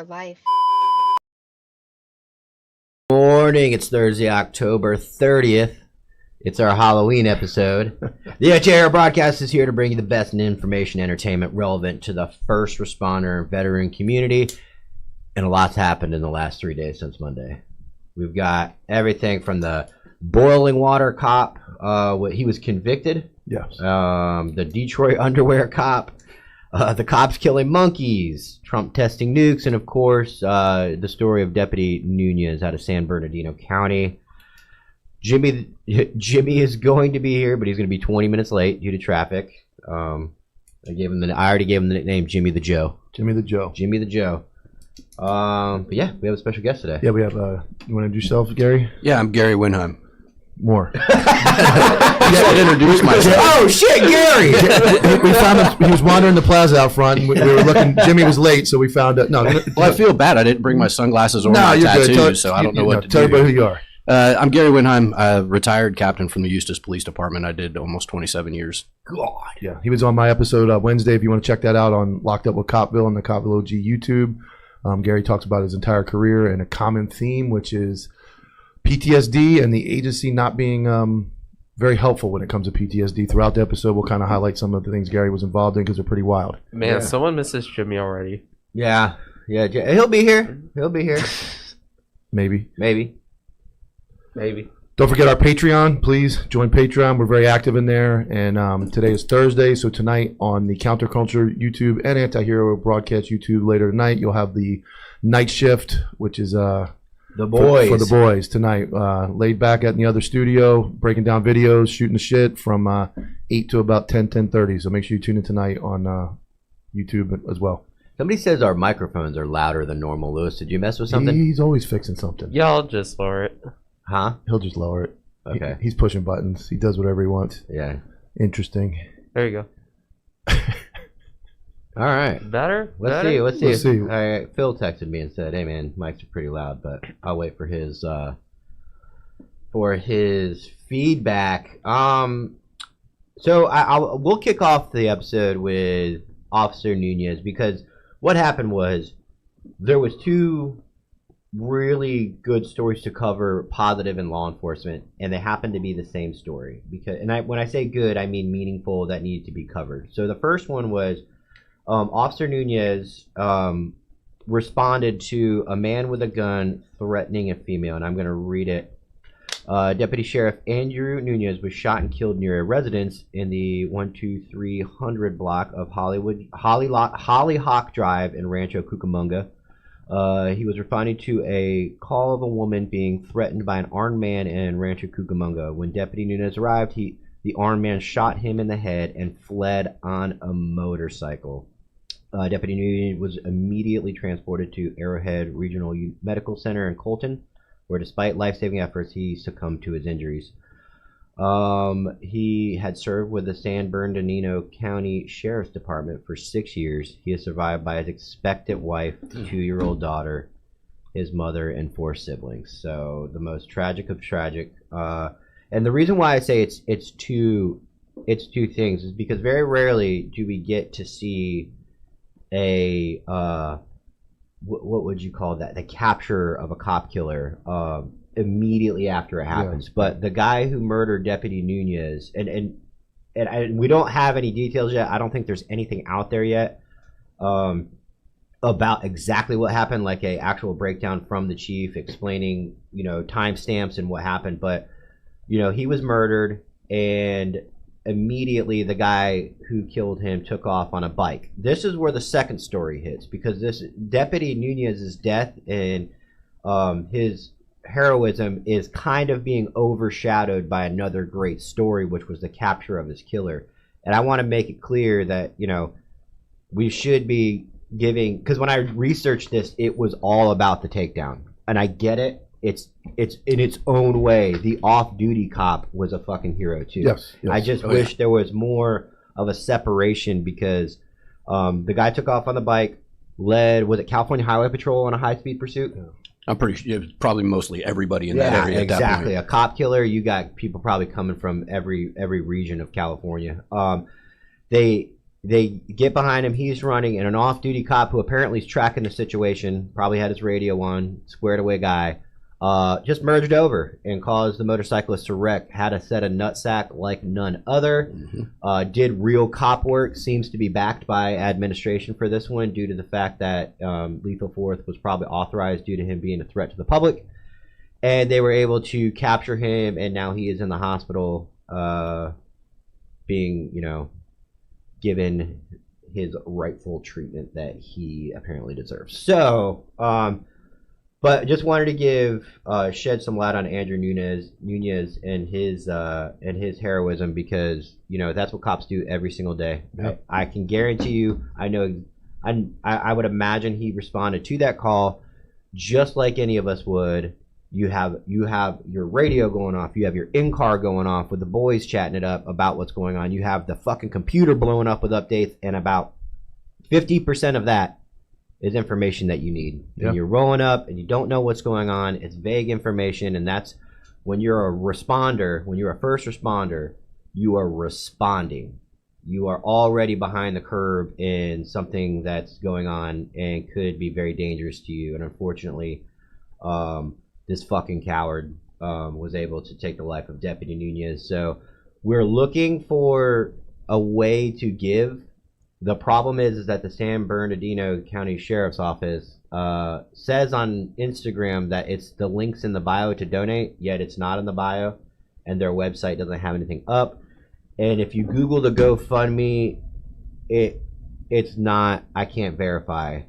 life. Morning, it's Thursday, October 30th. It's our Halloween episode. The Attire broadcast is here to bring you the best in information entertainment relevant to the first responder and veteran community. And a lot's happened in the last 3 days since Monday. We've got everything from the boiling water cop, he was convicted. Yes. The Detroit underwear cop, the cops killing monkeys, Trump testing nukes, and of course, the story of Deputy Nunez out of San Bernardino County. Jimmy is going to be here, but he's going to be 20 minutes late due to traffic. I already gave him the nickname Jimmy the Joe. Jimmy the Joe. Jimmy the Joe. But yeah, we have a special guest today. Yeah, we have. You want to introduce yourself, Gary? Yeah, I'm Gary Winheim. More. I introduce myself. Oh shit, Gary! We found him. He was wandering the plaza out front. And we were looking. Jimmy was late, so we found it. No. Well, I feel bad. I didn't bring my sunglasses or my you're tattoos, good. so I don't know what to do. Tell everybody who you are. I'm Gary Winheim, retired captain from the Eustis Police Department. I did almost 27 years. God. Yeah, he was on my episode Wednesday. If you want to check that out on Locked Up with Copville on the Copville OG YouTube. Gary talks about his entire career and a common theme, which is PTSD and the agency not being very helpful when it comes to PTSD. Throughout the episode, we'll kind of highlight some of the things Gary was involved in because they're pretty wild. Man, someone misses Jimmy already. Yeah. He'll be here. Maybe. Don't forget our Patreon. Please join Patreon. We're very active in there. And today is Thursday, so tonight on the Counterculture YouTube and Anti-Hero broadcast YouTube later tonight, you'll have the night shift, which is the boys for the boys tonight. Laid back at the other studio, breaking down videos, shooting the shit from 8 to about 10:30. So make sure you tune in tonight on YouTube as well. Somebody says our microphones are louder than normal. Lewis, did you mess with something? He's always fixing something. Yeah, I'll just lower it. Huh? He'll just lower it. Okay. He's pushing buttons. He does whatever he wants. Yeah. Interesting. There you go. All right. Better? Let's see. All right. Phil texted me and said, "Hey man, mics are pretty loud, but I'll wait for his feedback." So we'll kick off the episode with Officer Nunez because what happened was there was two really good stories to cover, positive in law enforcement, and they happen to be the same story. When I say good, I mean meaningful, that needed to be covered. So the first one was Officer Nunez responded to a man with a gun threatening a female, and I'm going to read it. Deputy Sheriff Andrew Nunez was shot and killed near a residence in the 12300 block of Hollyhock Drive in Rancho Cucamonga. He was responding to a call of a woman being threatened by an armed man in Rancho Cucamonga. When Deputy Nunez arrived, the armed man shot him in the head and fled on a motorcycle. Deputy Nunez was immediately transported to Arrowhead Regional Medical Center in Colton, where despite life-saving efforts, he succumbed to his injuries. He had served with the San Bernardino County Sheriff's Department for 6 years. He is survived by his expectant wife, 2-year-old daughter, his mother, and 4 siblings. So the most tragic of tragic. And the reason why I say it's two things is because very rarely do we get to see a what would you call that? The capture of a cop killer immediately after it happens. Yeah. But the guy who murdered Deputy Nunez, and we don't have any details yet. I don't think there's anything out there yet about exactly what happened, like a actual breakdown from the chief explaining, timestamps and what happened. But, he was murdered, and immediately the guy who killed him took off on a bike. This is where the second story hits, because this Deputy Nunez's death and his heroism is kind of being overshadowed by another great story, which was the capture of his killer. And I want to make it clear that we should be giving, because when I researched this, it was all about the takedown, and I get it. It's in its own way. The off-duty cop was a fucking hero too. Yes. I just wish there was more of a separation, because the guy took off on the bike, was it California Highway Patrol on a high-speed pursuit? Yeah. I'm pretty sure probably mostly everybody in that area. Exactly. A cop killer, you got people probably coming from every region of California. They get behind him. He's running, and an off-duty cop who apparently is tracking the situation, probably had his radio on, squared away guy, just merged over and caused the motorcyclist to wreck. Had a set of nutsack like none other. Did real cop work. Seems to be backed by administration for this one due to the fact that lethal force was probably authorized due to him being a threat to the public. And they were able to capture him, and now he is in the hospital being, given his rightful treatment that he apparently deserves. So, but just wanted to give shed some light on Andrew Nunez and his heroism, because that's what cops do every single day. Yep. I can guarantee you. I would imagine he responded to that call just like any of us would. You have your radio going off. You have your in-car going off with the boys chatting it up about what's going on. You have the fucking computer blowing up with updates, and about 50% of that is information that you need. Yeah. And you're rolling up and you don't know what's going on. It's vague information, and that's when you're a responder, when you're a first responder, you are responding. You are already behind the curve in something that's going on and could be very dangerous to you. And unfortunately, this fucking coward was able to take the life of Deputy Nunez. So we're looking for a way to give. The problem is that the San Bernardino County Sheriff's Office says on Instagram that it's the links in the bio to donate, yet it's not in the bio, and their website doesn't have anything up. And if you Google the GoFundMe, it's not, I can't verify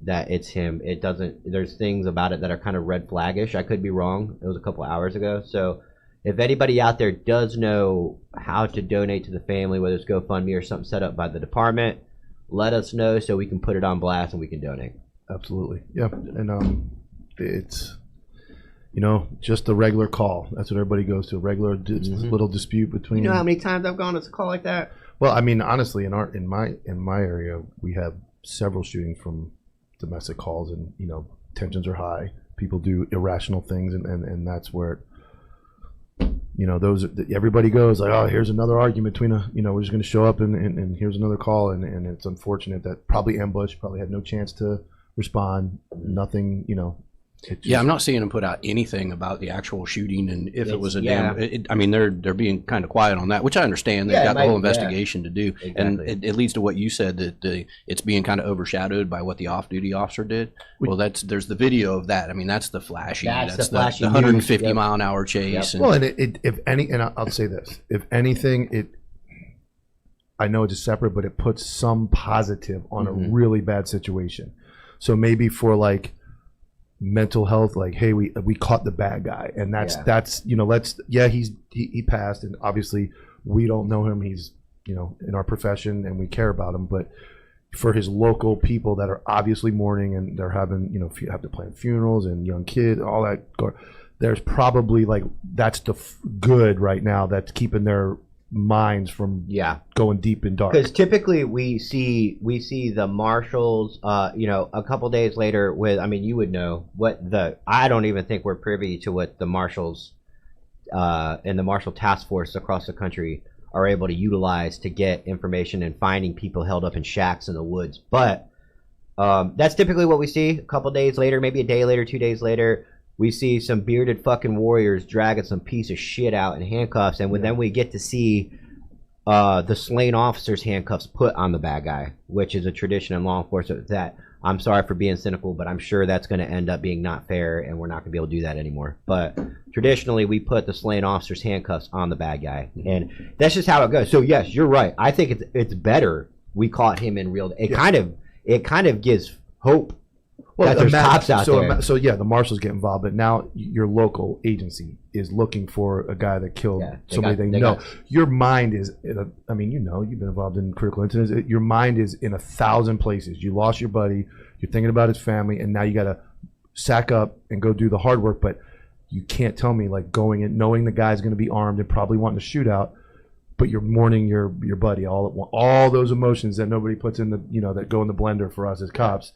that it's him. It doesn't, there's things about it that are kind of red flaggish. I could be wrong. It was a couple of hours ago. So if anybody out there does know how to donate to the family, whether it's GoFundMe or something set up by the department, let us know so we can put it on blast and we can donate. Absolutely. Yeah. And it's, just a regular call. That's what everybody goes to, a regular little dispute between. You know how many times I've gone to a call like that? Well, I mean, honestly, in my area, we have several shootings from domestic calls, and tensions are high. People do irrational things, and that's where everybody goes like, oh, here's another argument between we're just going to show up and here's another call, and it's unfortunate that probably ambushed, probably had no chance to respond, nothing, I'm not seeing them put out anything about the actual shooting and if it was a I mean, they're being kind of quiet on that, which I understand. They've got the whole investigation to do, exactly. And it leads to what you said, that it's being kind of overshadowed by what the off-duty officer did. Well, there's the video of that. I mean, that's the flashy. That's the 150 mile an hour chase. Yep. Well, and I'll say this: if anything, I know it's separate, but it puts some positive on a really bad situation. So maybe for like mental health, like, hey, we caught the bad guy, and that's he passed, and obviously we don't know him, he's in our profession and we care about him, but for his local people that are obviously mourning and they're having have to plan funerals and young kids, all that, there's probably like that's the good right now that's keeping their minds from going deep and dark. Because typically we see the marshals a couple days later with, I mean, you would know I don't even think we're privy to what the marshals and the marshal task force across the country are able to utilize to get information and finding people held up in shacks in the woods. But that's typically what we see. A couple days later, maybe a day later, 2 days later, we see some bearded fucking warriors dragging some piece of shit out in handcuffs, and then we get to see the slain officer's handcuffs put on the bad guy, which is a tradition in law enforcement that, I'm sorry for being cynical, but I'm sure that's going to end up being not fair, and we're not going to be able to do that anymore. But traditionally, we put the slain officer's handcuffs on the bad guy, and that's just how it goes. So yes, you're right. I think it's better we caught him in real. It kind of gives hope. Well, there's cops out there. So the marshals get involved, but now your local agency is looking for a guy that killed somebody they know. Your mind is, you've been involved in critical incidents. Your mind is in 1,000 places. You lost your buddy. You're thinking about his family, and now you got to sack up and go do the hard work. But you can't tell me like going in, knowing the guy's going to be armed and probably wanting to shoot out, but you're mourning your buddy all at once. All those emotions that nobody puts in that go in the blender for us as cops.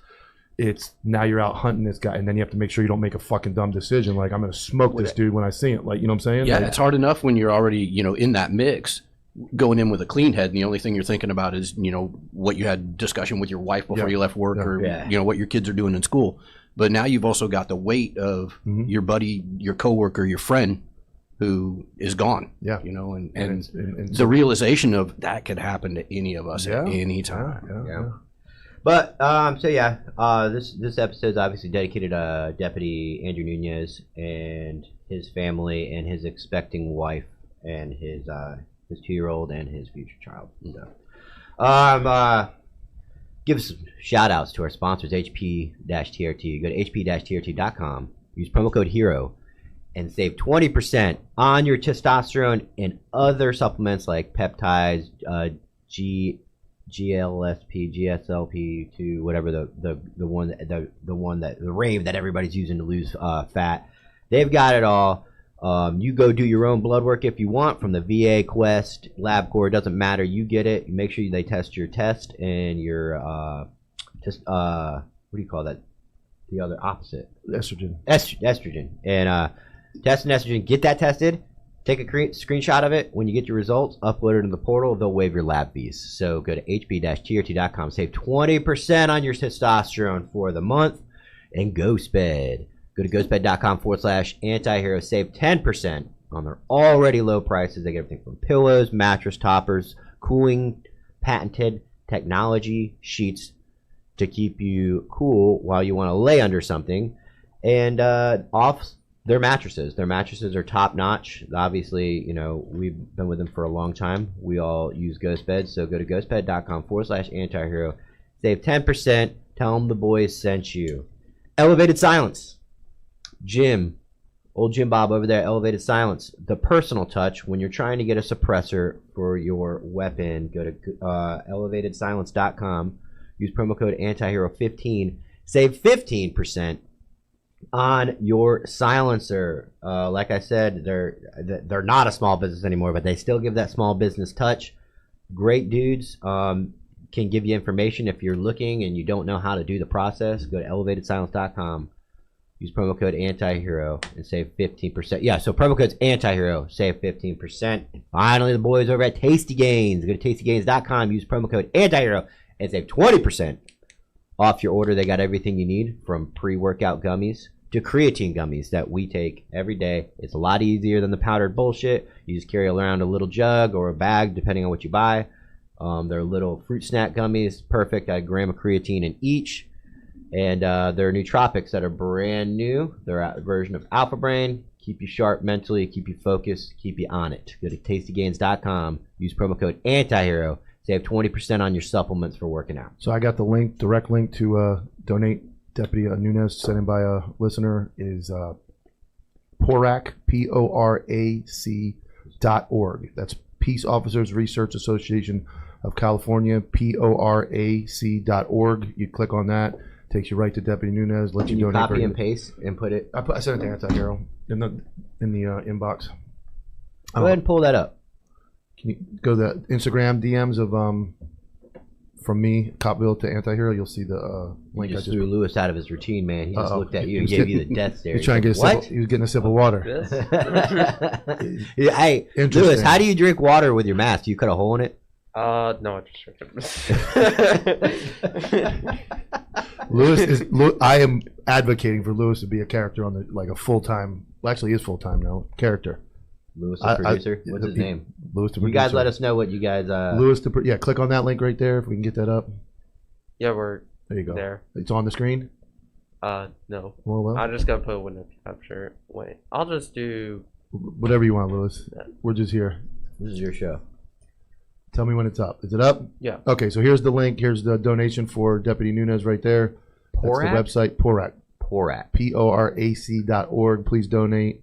It's now you're out hunting this guy, and then you have to make sure you don't make a fucking dumb decision like I'm going to smoke this dude when I see him. Like, you know what I'm saying? Yeah, like, it's hard enough when you're already, in that mix. going in with a clean head, and the only thing you're thinking about is, what you had discussion with your wife before you left work, or what your kids are doing in school. But now you've also got the weight of your buddy, your coworker, your friend who is gone. Yeah. And the realization of that could happen to any of us at any time. Yeah. But this episode is obviously dedicated to Deputy Andrew Nunez and his family and his expecting wife and his 2-year-old and his future child. So, give some shout outs to our sponsors, HP-TRT. Go to HP-TRT.com. Use promo code HERO and save 20% on your testosterone and other supplements like peptides, GLSP, GSLP2, whatever the rave that everybody's using to lose fat. They've got it all. You go do your own blood work if you want from the VA, Quest, LabCorp. It doesn't matter. You get it. Make sure they test your test and your what do you call that? The other opposite. Estrogen. Estrogen. And test an estrogen. Get that tested. Take a screenshot of it. When you get your results, upload it in the portal. They'll waive your lab fees. So go to hp-trt.com. Save 20% on your testosterone for the month. And GhostBed. Go to ghostbed.com/antihero. Save 10% on their already low prices. They get everything from pillows, mattress toppers, cooling, patented technology, sheets to keep you cool while you want to lay under something. And off their mattresses. Their mattresses are top notch. Obviously, we've been with them for a long time. We all use GhostBed. So go to ghostbed.com/antihero. Save 10%. Tell them the boys sent you. Elevated Silence. Old Jim Bob over there, Elevated Silence. The personal touch when you're trying to get a suppressor for your weapon. Go to elevatedsilence.com. Use promo code antihero15. Save 15% on your silencer. Like I said, they're not a small business anymore, but they still give that small business touch. Great dudes. Can give you information if you're looking and you don't know how to do the process. Go to elevatedsilence.com. Use promo code antihero and save 15%. Yeah, so promo code's antihero, save 15%. And finally, the boys over at Tasty Gains. Go to tastygains.com. Use promo code antihero and save 20% off your order. They got everything you need, from pre-workout gummies to creatine gummies that we take every day. It's a lot easier than the powdered bullshit. You just carry around a little jug or a bag, depending on what you buy. They're little fruit snack gummies, perfect. Got a gram of creatine in each. And there are nootropics that are brand new. They're a version of Alpha Brain. Keep you sharp mentally, keep you focused, keep you on it. Go to tastygains.com. Use promo code antihero. Save 20% on your supplements for working out. So I got the link, direct link to donate Deputy Nunez, sent in by a listener, is PORAC, PORAC.org. That's Peace Officers Research Association of California, PORAC.org. You click on that. Takes you right to Deputy Nunez. Let you donate. Copy and paste and put it. I sent it to Antihero in the inbox. Go ahead and pull that up. Can you go to the Instagram DMs of from me, Copville to Antihero? You'll see the link. You just threw Lewis out of his routine, man. He just looked at you and gave you the death stare. He's trying to get he was getting a sip of water. Hey, Lewis, how do you drink water with your mask? Do you cut a hole in it? No, I just Lewis I am advocating for Lewis to be a character on a full-time. Well, actually, he is full-time now. Character. Lewis, the producer. What's his name? Lewis, the producer. You guys let us know what you guys. Lewis, click on that link right there if we can get that up. Yeah, we're there. You go. There. It's on the screen. No. Well. I just gotta put a window capture. Wait, I'll just do whatever you want, Lewis. Yeah. We're just here. This is your show. Tell me when it's up. Is it up? Yeah. Okay, so here's the link. Here's the donation for Deputy Nunez right there. PORAC? That's the website, PORAC. PORAC. PORAC.org. Please donate.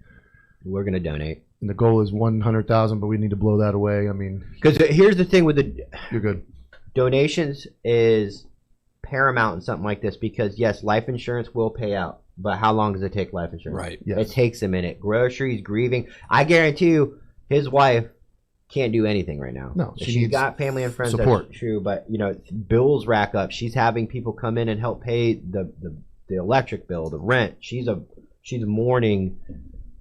We're going to donate. And the goal is 100,000, but we need to blow that away. I mean, because here's the thing with you're good. Donations is paramount in something like this, because yes, life insurance will pay out, but how long does it take life insurance? Right. Yes. It takes a minute. Groceries, grieving. I guarantee you, his wife can't do anything right now. No, she's got family and friends. Support. That's true, but bills rack up. She's having people come in and help pay the electric bill, the rent. She's mourning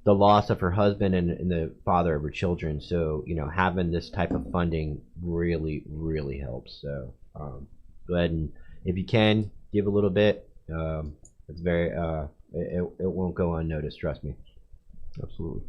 the loss of her husband and the father of her children. So, having this type of funding really, really helps. So go ahead and, if you can, give a little bit. It's very, it won't go unnoticed, trust me. Absolutely.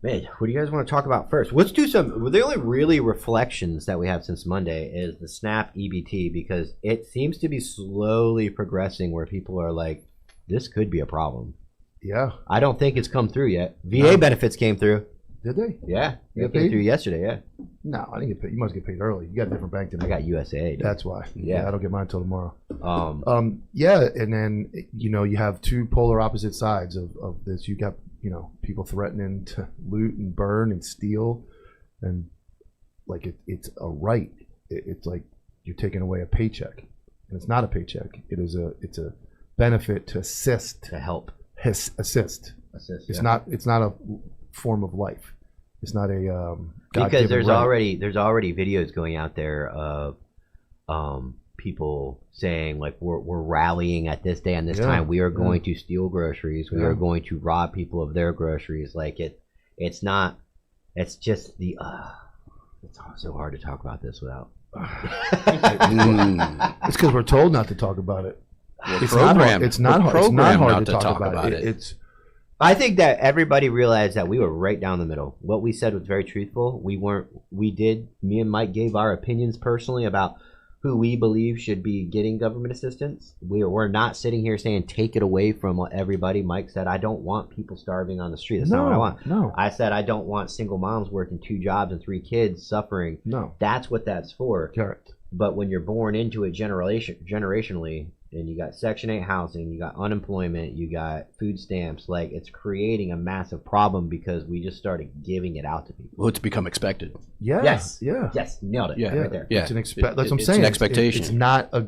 Man, what do you guys want to talk about first? Let's do the only really reflections that we have since Monday is the SNAP EBT, because it seems to be slowly progressing where people are like, this could be a problem. Yeah. I don't think it's come through yet. VA benefits came through. Did they? Yeah. They came through yesterday, yeah. No, I didn't get paid. You must get paid early. You got a different bank than me. I got USAA. That's why. Yeah, I don't get mine until tomorrow. Yeah, and then, you have two polar opposite sides of this. You got, people threatening to loot and burn and steal, and like it's a right. It's like you're taking away a paycheck, and it's not a paycheck. It's a benefit to assist, to help, assist. It's not a form of life. It's not a because there's already videos going out there of people saying like we're rallying at this day and this time. We are going to steal groceries. We are going to rob people of their groceries. Like it's not. It's just the. It's so hard to talk about this without. It's because we're told not to talk about it. It's not hard to talk about it. I think that everybody realized that we were right down the middle. What we said was very truthful. Me and Mike gave our opinions personally about who we believe should be getting government assistance. We're not sitting here saying take it away from everybody. Mike said, I don't want people starving on the street. That's not what I want. No. I said, I don't want single moms working 2 jobs and 3 kids suffering. No. That's what that's for. Correct. But when you're born into it generationally, and you got Section 8 housing, you got unemployment, you got food stamps, like it's creating a massive problem because we just started giving it out to people. Well, it's become expected. Yeah. Yes. Yeah. Yes. Nailed it. Yeah. Right there. Yeah. That's what I'm saying. It's an expectation. It's not a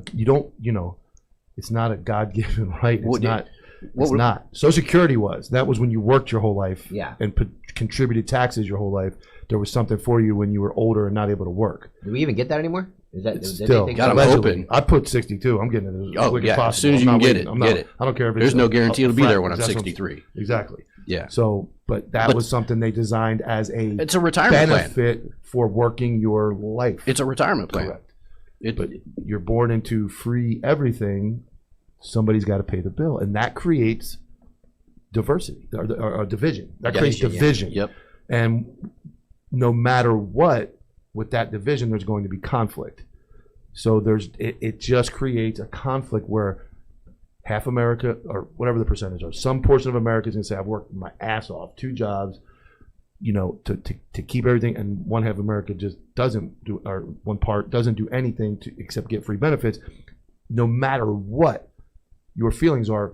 it's not a God-given right. It's not. Social Security was. That was when you worked your whole life and contributed taxes your whole life. There was something for you when you were older and not able to work. Do we even get that anymore? Is that still got them open? I put 62. I'm getting it as quick as possible. As soon as you can get it, get it. I don't care if there's no guarantee it'll be there when I'm 63. Exactly. Yeah. So, but that was something they designed as it's a retirement benefit for working your life. It's a retirement plan. Correct. But you're born into free everything. Somebody's got to pay the bill, and that creates diversity or division. That creates division. Yep. And no matter what, with that division, there's going to be conflict. So it just creates a conflict where half America, or whatever the percentage are, some portion of America is going to say, I've worked my ass off, 2 jobs, to keep everything, and one half of America just doesn't do, or one part doesn't do anything except get free benefits. No matter what your feelings are,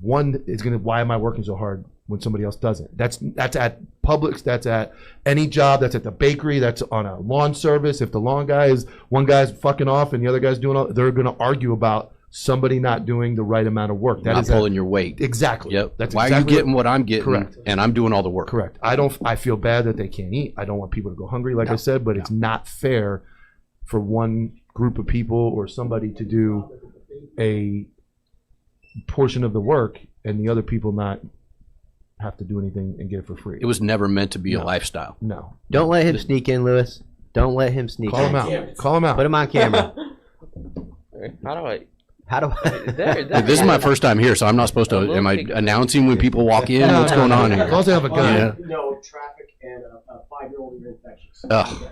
one is going to, why am I working so hard when somebody else doesn't? That's at Publix, that's at any job, that's at the bakery, that's on a lawn service. If the one guy's fucking off and the other guy's doing all, they're going to argue about somebody not doing the right amount of work. Not pulling your weight. Exactly. Yep. Why are you getting what I'm getting? Correct. And I'm doing all the work. Correct. I feel bad that they can't eat. I don't want people to go hungry, like I said, but it's not fair for one group of people or somebody to do a portion of the work and the other people not have to do anything and get it for free. It was never meant to be a lifestyle. No. Don't let him sneak in, Lewis. Don't let him sneak in. Call him out. Call him out. Put him on camera. How do I? This is my first time here, so I'm not supposed to. Am I announcing when people walk in? What's going on here? As long as they have a gun. Yeah. No traffic and a 5-year-old ear infection.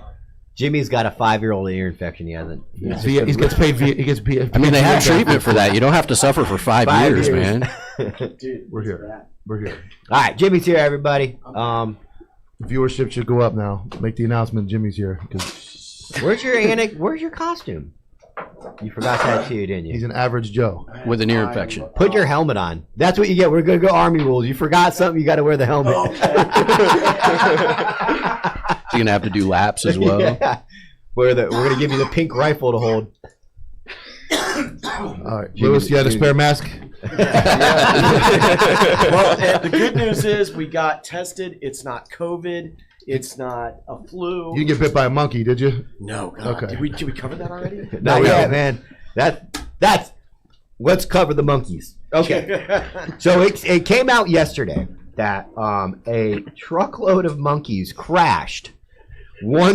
Jimmy's got a 5-year-old ear infection. He hasn't. He gets paid. He gets paid. I mean, they have treatment for that. You don't have to suffer for 5 years, man. Dude, We're here. All right, Jimmy's here, everybody. Viewership should go up now. Make the announcement. Jimmy's here. Where's your costume? You forgot that too, didn't you? He's an average Joe with an ear infection. Put your helmet on. That's what you get. We're gonna go Army rules. You forgot something, you got to wear the helmet. You're gonna have to do laps as well. Yeah. We're gonna give you the pink rifle to hold. All right, Lewis, you had a spare mask? Well, the good news is we got tested. It's not COVID. It's not a flu. You didn't get bit by a monkey, did you? No. God. Okay. Did we cover that already? Not yet, man. That's let's cover the monkeys. Okay. So it came out yesterday that a truckload of monkeys crashed. They had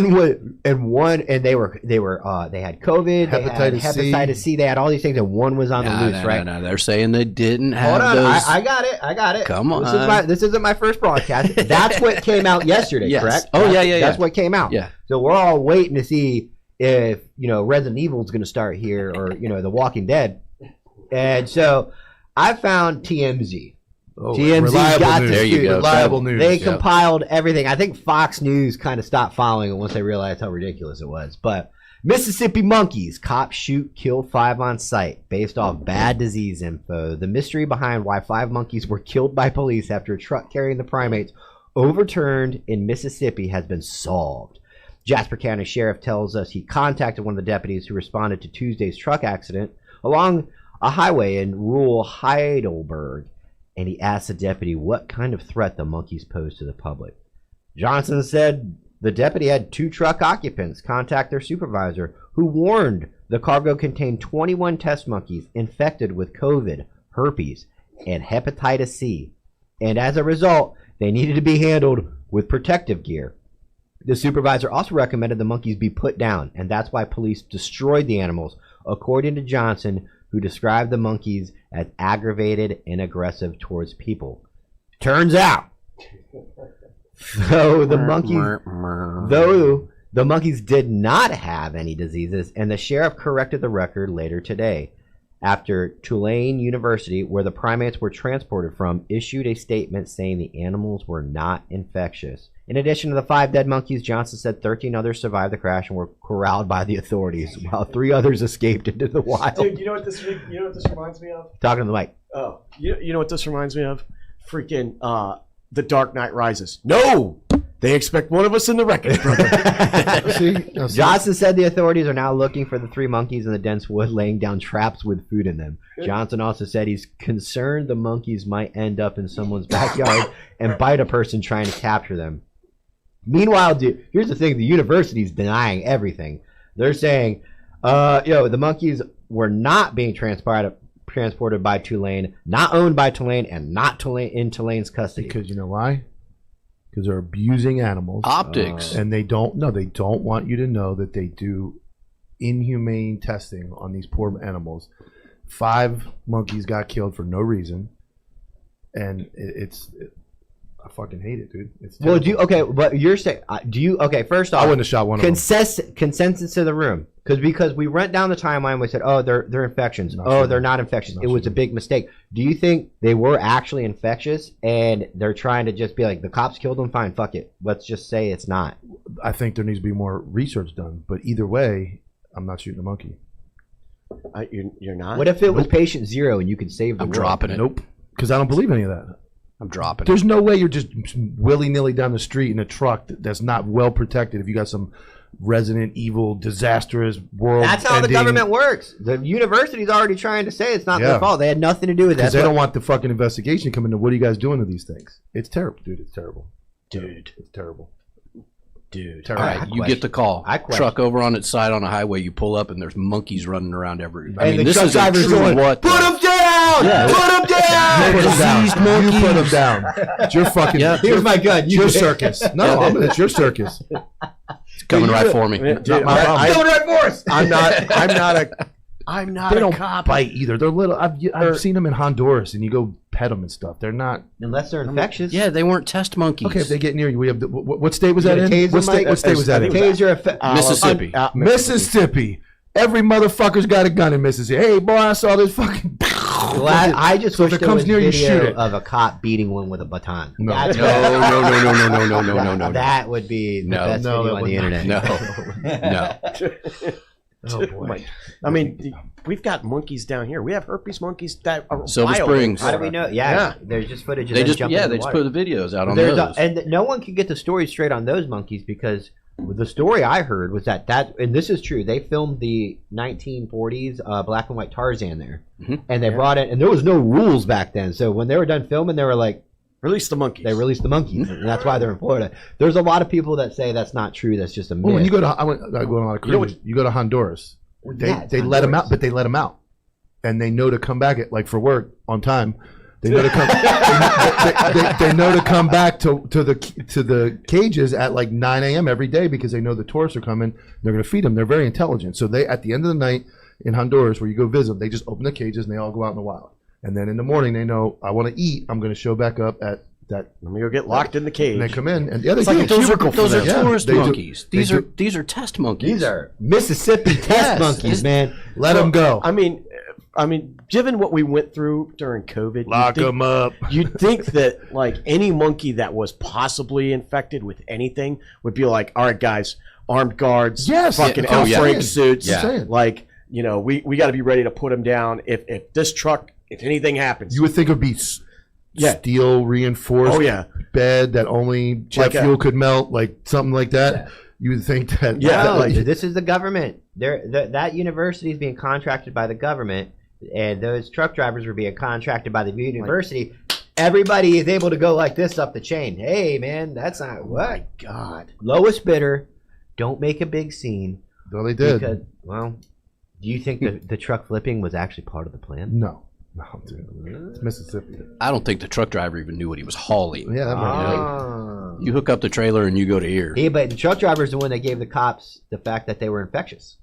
COVID, hepatitis C, they had all these things, and one was on the loose, right? No, they're saying they didn't have Hold on, those. I got it. Come on. This isn't my first broadcast. That's what came out yesterday, yes. correct? Oh, That's what came out. Yeah. So we're all waiting to see if, Resident Evil is going to start here or, The Walking Dead. And so I found TMZ. TMZ got news. the There you go. Reliable news. They compiled everything. I think Fox News kind of stopped following it once they realized how ridiculous it was. But Mississippi monkeys, cops shoot, kill 5 on site based off bad disease info. The mystery behind why 5 monkeys were killed by police after a truck carrying the primates overturned in Mississippi has been solved. Jasper County Sheriff tells us he contacted one of the deputies who responded to Tuesday's truck accident along a highway in rural Heidelberg, and he asked the deputy what kind of threat the monkeys posed to the public. Johnson said the deputy had 2 truck occupants contact their supervisor, who warned the cargo contained 21 test monkeys infected with COVID, herpes, and hepatitis C, and as a result, they needed to be handled with protective gear. The supervisor also recommended the monkeys be put down, and that's why police destroyed the animals, according to Johnson, who described the monkeys as aggravated and aggressive towards people. Turns out, though the monkeys did not have any diseases, and the sheriff corrected the record later today, after Tulane University, where the primates were transported from, issued a statement saying the animals were not infectious. In addition to the 5 dead monkeys, Johnson said 13 others survived the crash and were corralled by the authorities, while 3 others escaped into the wild. Dude, you know what this reminds me of? Talking to the mic. Oh, you know what this reminds me of? Freaking The Dark Knight Rises. No! They expect one of us in the wreckage, brother. Johnson said the authorities are now looking for the 3 monkeys in the dense wood, laying down traps with food in them. Johnson also said he's concerned the monkeys might end up in someone's backyard and bite a person trying to capture them. Meanwhile, here's the thing: the university's denying everything. They're saying, the monkeys were not being transported by Tulane, not owned by Tulane, and not in Tulane's custody. Because you know why? Because they're abusing animals. Optics. And they don't want you to know that they do inhumane testing on these poor animals. 5 monkeys got killed for no reason. And I fucking hate it, dude. It's terrible. But you're saying, first off, I wouldn't have shot one of them. Consensus to the room. Because we went down the timeline, we said, they're infections. They're not infectious. It was a big mistake. Do you think they were actually infectious and they're trying to just be like, the cops killed them? Fine, fuck it. Let's just say it's not. I think there needs to be more research done. But either way, I'm not shooting a monkey. You're not? What if it was patient 0 and you could save the world? I'm dropping it. Nope. Because I don't believe any of that. I'm dropping There's no way you're just willy-nilly down the street in a truck that's not well protected if you got some Resident Evil disastrous world. That's how the government works. The university's already trying to say it's not their fault. They had nothing to do with that. Because they don't want the fucking investigation coming to what are you guys doing to these things? It's terrible, dude. It's terrible. It's terrible. Dude. All right, you get the call. Truck over on its side on a highway. You pull up and there's monkeys running around everywhere. I mean, this is a true what? Put them down! Yeah. Put them down! You put them down. It's your fucking. Here's my gun. It's your circus. No, it's your circus. It's coming right for me. Dude, coming right for us. I'm not. They don't cop. bite either. They're little. I've seen them in Honduras, and you go pet them and stuff. They're not. Unless they're infectious. Yeah, they weren't test monkeys. Okay, if they get near you, we have. What state was that in? What state was that in? Mississippi. Mississippi. Every motherfucker's got a gun in Mississippi. Hey, boy, I saw this fucking. I just wish if it there comes was near you, video shoot it. of a cop beating one with a baton. No. No. That would be the best video on the internet. No. Oh boy. I mean, we've got monkeys down here. We have herpes monkeys that are Silver wild. Springs. How do we know? Yeah. There's just footage of them jumping in the they just water. put the videos out on those. And no one can get the story straight on those monkeys because the story I heard was that and this is true, they filmed the 1940s black and white Tarzan there. Mm-hmm. And they brought it, and there was no rules back then. So when they were done filming, they were like, release the monkeys. They released the monkeys, and that's why they're in Florida. There's a lot of people that say that's not true. That's just a myth. Well, when you go to, I go on a lot of cruises. You go to Honduras. They let them out, but they let them out, and they know to come back at for work on time. They know to come. They know to come back to the cages at like 9 a.m. every day because they know the tourists are coming. They're going to feed them. They're very intelligent. So they, at the end of the night in Honduras, where you go visit them, they just open the cages and they all go out in the wild. And then in the morning, they know I want to eat. I'm going to show back up at that. Let me go get locked in the cage. And they come in, and the other like those are tourist monkeys. These are test monkeys. These are Mississippi test monkeys, man. Let them go. I mean, given what we went through during COVID, Lock them up. You'd think that like any monkey that was possibly infected with anything would be like, all right, guys, armed guards, fucking outbreak suits, like we got to be ready to put them down if this truck, if anything happens. You would think it would be steel reinforced bed that only jet fuel could melt, like something like that. Yeah. You would think that. This is the government. That university is being contracted by the government. And those truck drivers were being contracted by the university. Everybody is able to go like this up the chain. Hey, man, that's not what. Oh my God. Lowest bidder. Don't make a big scene. No, they did. Because, well, do you think the truck flipping was actually part of the plan? No, dude. It's Mississippi. I don't think the truck driver even knew what he was hauling. Yeah, that might be. You hook up the trailer and you go to here. Yeah, but the truck driver is the one that gave the cops the fact that they were infectious.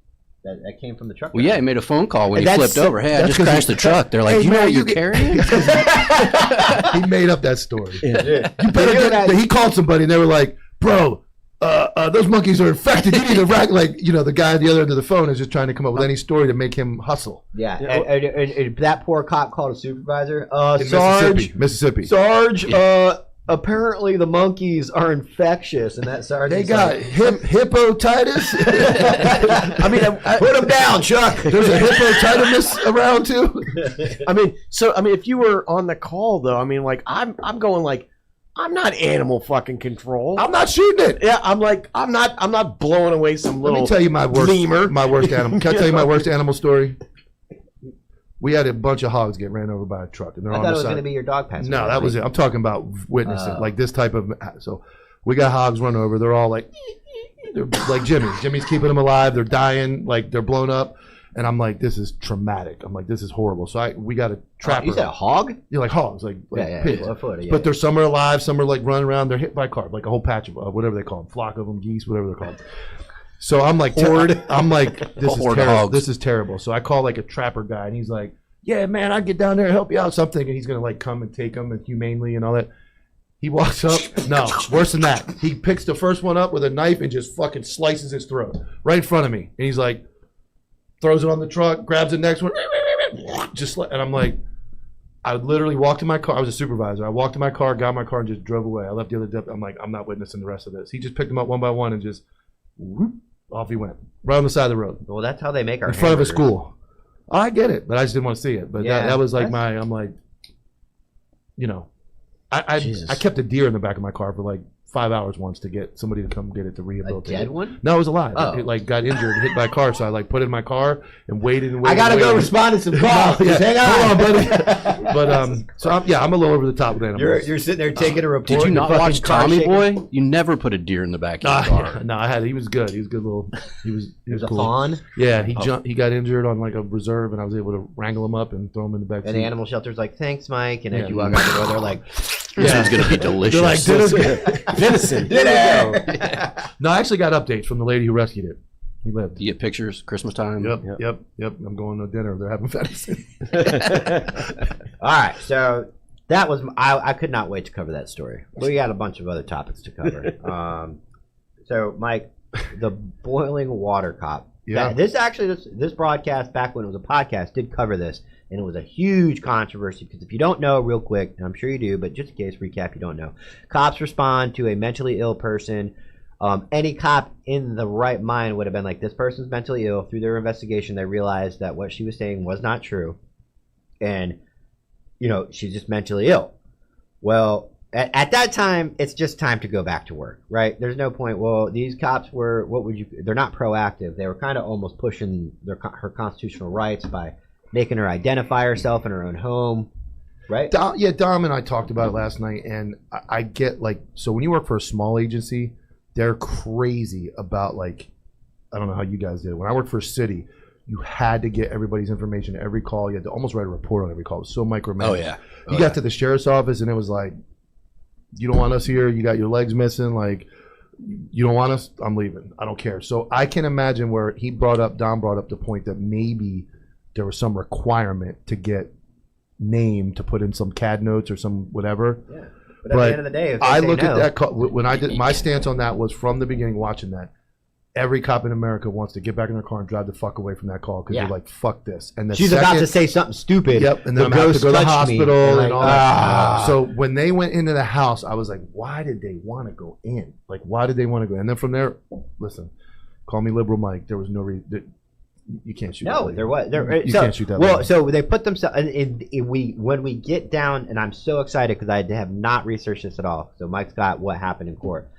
That came from the truck. Well, yeah, he made a phone call when he flipped over. Hey, I just crashed the truck. They're like, you know what you're carrying? He made up that story. Yeah. You better he called somebody and they were like, bro, those monkeys are infected. You need to rack. Like, the guy at the other end of the phone is just trying to come up with any story to make him hustle. Yeah, and that poor cop called a supervisor. Sarge, Mississippi. Sarge, apparently the monkeys are infectious, and that Sarge. They got hippotitis. I mean, put them down, Chuck. There's a hippotitis around too. If you were on the call though, I'm going like, I'm not animal fucking control. I'm not shooting it. Yeah, I'm not blowing away some little. Let me tell you my worst lemur. My worst animal. Can I tell you my worst animal story? We had a bunch of hogs get ran over by a truck, and they're I on thought the it was side. going to be your dog pass. No, that was it. I'm talking about witnessing like this type of. So we got hogs run over. They're all like, they're like Jimmy. Jimmy's keeping them alive. They're dying. Like they're blown up. And I'm like, this is traumatic. I'm like, this is horrible. So we got a trapper. You said a hog? Yeah, like hogs, like pigs. Yeah, but there's some are alive, some are like running around. They're hit by a car, like a whole patch of whatever they call them, flock of them, geese, whatever they're called. So I'm like, I'm like, this is terrible. This is terrible. So I call like a trapper guy, and he's like, yeah, man, I'd get down there and help you out. So I'm thinking he's gonna like come and take them and humanely and all that. He walks up. No, worse than that. He picks the first one up with a knife and just fucking slices his throat right in front of me. And he's like, throws it on the truck, grabs the next one, and I'm like, I literally walked to my car. I was a supervisor. I walked to my car, got my car, and just drove away. I left the other deputy. I'm like, I'm not witnessing the rest of this. He just picked them up one by one and just whoop, off he went, right on the side of the road. Well, that's how they make our in front of a school. Oh, I get it, but I just didn't want to see it. But that was like I'm like, I kept a deer in the back of my car for like 5 hours once to get somebody to come get it to rehabilitate. A dead one? No, it was alive. Oh. It like got injured, hit by a car, so I like put it in my car and waited. I gotta go respond to some calls. No, hang on. Hold on, buddy. But I'm a little over the top with animals. You're sitting there taking a report. Did you not watch Tommy shaking? Boy? You never put a deer in the back of your car. No, I had. He was good. He was a good little. He was a cool. fawn. Yeah, he jumped. He got injured on like a reserve, and I was able to wrangle him up and throw him in the back. And the animal shelter's like, thanks, Mike. And as you walk out the door, they're like, this one's gonna be delicious. They're like, venison. Dinner. No, I actually got updates from the lady who rescued it. He lived. You get pictures, Christmas time. Yep. I'm going to dinner. They're having venison. All right, so that was I could not wait to cover that story. We got a bunch of other topics to cover. So, Mike, the boiling water cop. Yeah. This broadcast back when it was a podcast did cover this, and it was a huge controversy because if you don't know, real quick, and I'm sure you do, but just in case recap, you don't know. Cops respond to a mentally ill person. Any cop in the right mind would have been like, this person's mentally ill. Through their investigation, they realized that what she was saying was not true, and she's just mentally ill. Well, at that time, it's just time to go back to work, right? There's no point. Well, these cops were, they're not proactive. They were kind of almost pushing her constitutional rights by making her identify herself in her own home, right? Dom and I talked about it last night, and I get so when you work for a small agency, they're crazy about I don't know how you guys did it. When I worked for a city, You had to get everybody's information, every call. You had to almost write a report on every call. It was so micromanaged. Oh, yeah. You got to the sheriff's office, and it was like, you don't want us here. You got your legs missing. Like, you don't want us. I'm leaving. I don't care. So I can imagine where Don brought up the point that maybe there was some requirement to get named to put in some CAD notes or some whatever. Yeah. But at the end of the day, if I look at that call, when I did my stance on that was from the beginning watching that. Every cop in America wants to get back in their car and drive the fuck away from that call because they're like, fuck this. And she's about to say something stupid. Yep, and then I'm going to have to go to the hospital and all that. So when they went into the house, I was like, why did they want to go in? Like, why did they want to go in? And then from there, listen, call me liberal Mike. There was no reason. You can't shoot that lady. There was. You can't shoot that lady. So they put themselves, when we get down, and I'm so excited because I have not researched this at all. So Mike's got what happened in court.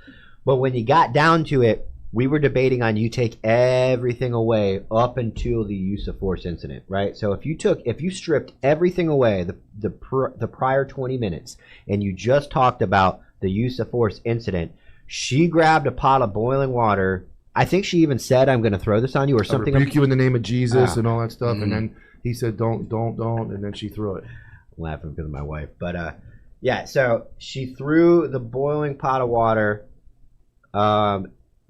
But when you got down to it, we were debating on you take everything away up until the use of force incident, right? So if you stripped everything away, the prior 20 minutes, and you just talked about the use of force incident, she grabbed a pot of boiling water. I think she even said, "I'm going to throw this on you," or something. I rebuke you in the name of Jesus and all that stuff. And then he said, "Don't," and then she threw it. I'm laughing because of my wife, but yeah. So she threw the boiling pot of water.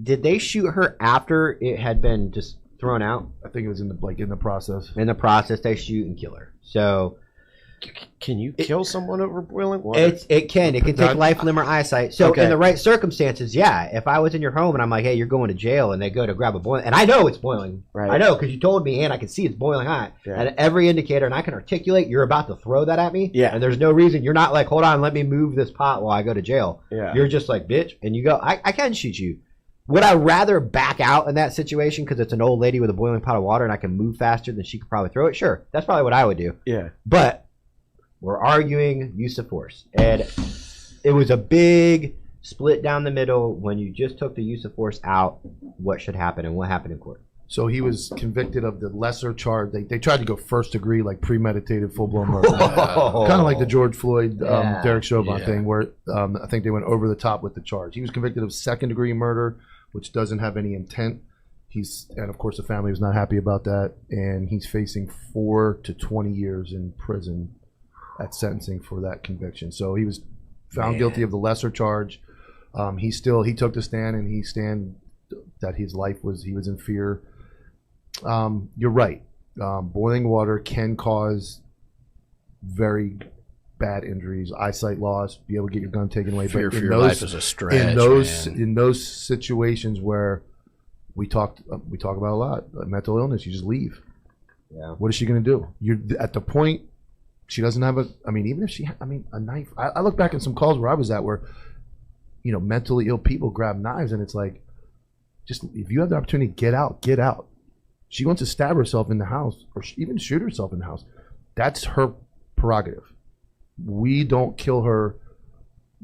Did they shoot her after it had been just thrown out? I think it was in the process. In the process, they shoot and kill her. So, can you kill someone over boiling water? It can take life, limb, or eyesight. So, in the right circumstances, yeah. If I was in your home and I'm like, hey, you're going to jail, and they go to grab a boiling, and I know it's boiling. Right. I know because you told me, and I can see it's boiling hot. Yeah. And every indicator, and I can articulate, you're about to throw that at me. Yeah. And there's no reason. You're not like, hold on, let me move this pot while I go to jail. Yeah. You're just like, bitch, and you go, I can shoot you. Would I rather back out in that situation because it's an old lady with a boiling pot of water and I can move faster than she could probably throw it? Sure. That's probably what I would do. Yeah. But we're arguing use of force. And it was a big split down the middle when you just took the use of force out, what should happen and what happened in court. So he was convicted of the lesser charge. They tried to go first degree, like premeditated, full-blown murder. Kind of like the George Floyd, Derek Chauvin thing where I think they went over the top with the charge. He was convicted of second degree murder, which doesn't have any intent. And of course the family was not happy about that, and he's facing 4 to 20 years in prison at sentencing for that conviction. So he was found guilty of the lesser charge. He took the stand, and that his life he was in fear. You're right. Boiling water can cause very bad injuries, eyesight loss, be able to get your gun taken away. Fear for your life is a stretch. In those situations where we talk about a lot, mental illness, you just leave. Yeah. What is she going to do? You're at the point she doesn't have even if she, a knife. I look back at some calls where I was at where, mentally ill people grab knives, and it's like, just if you have the opportunity, get out. She wants to stab herself in the house or even shoot herself in the house. That's her prerogative. We don't kill her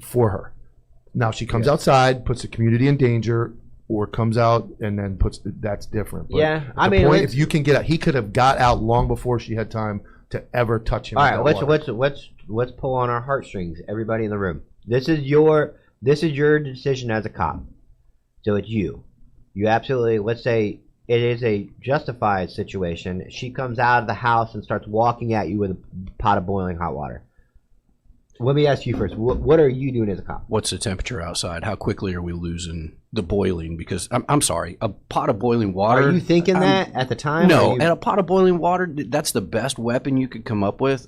for her. Now, if she comes outside, puts the community in danger, or comes out and then that's different. But if you can get out, he could have got out long before she had time to ever touch him. All right, let's pull on our heartstrings, everybody in the room. This is your decision as a cop. So it's you. You absolutely, let's say it is a justified situation. She comes out of the house and starts walking at you with a pot of boiling hot water. Let me ask you first. What are you doing as a cop? What's the temperature outside? How quickly are we losing the boiling? Because I'm sorry, a pot of boiling water. Are you thinking that at the time? No, and a pot of boiling water, that's the best weapon you could come up with.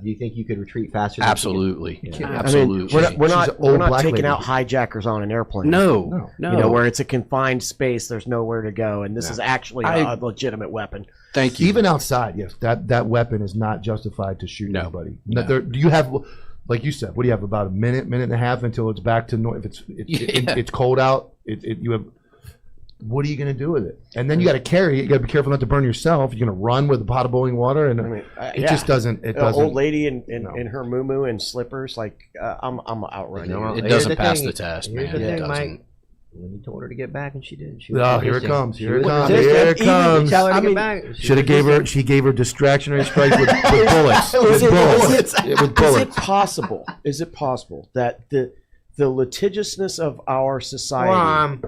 Do you think you could retreat faster? Absolutely. Absolutely. We're not taking out hijackers on an airplane. No. Where it's a confined space, there's nowhere to go, and this is actually a legitimate weapon. Thank you. Even outside, yes, that weapon is not justified to shoot anybody. No. Do you have, like you said, what do you have, about a minute and a half until it's back to normal? If it's cold out, you have. What are you going to do with it? And then you got to carry it. You got to be careful not to burn yourself. You're going to run with a pot of boiling water, and it just doesn't. It doesn't. Old lady in her muumuu and slippers, I'm outrunning. It doesn't pass the test, man. Here's the thing, Mike. When you told her to get back and she didn't. Here it comes. Here it comes. Tell her to get back. She gave her distractionary strike with bullets. With bullets. Is it possible that the litigiousness of our society?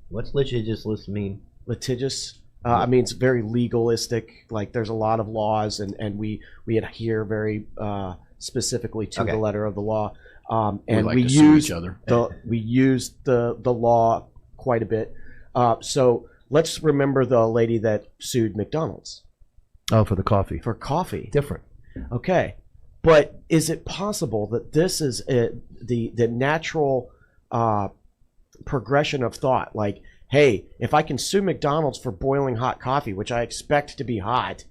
What's litigious mean? Litigious. I mean, it's very legalistic. Like there's a lot of laws, and we adhere very specifically to the letter of the law. And we use the law quite a bit. So let's remember the lady that sued McDonald's. Oh, for the coffee. For coffee. Different. Okay. But is it possible that this is the natural progression of thought? Like, hey, if I can sue McDonald's for boiling hot coffee, which I expect to be hot,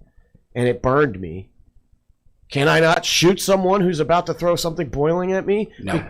and it burned me, can I not shoot someone who's about to throw something boiling at me? No.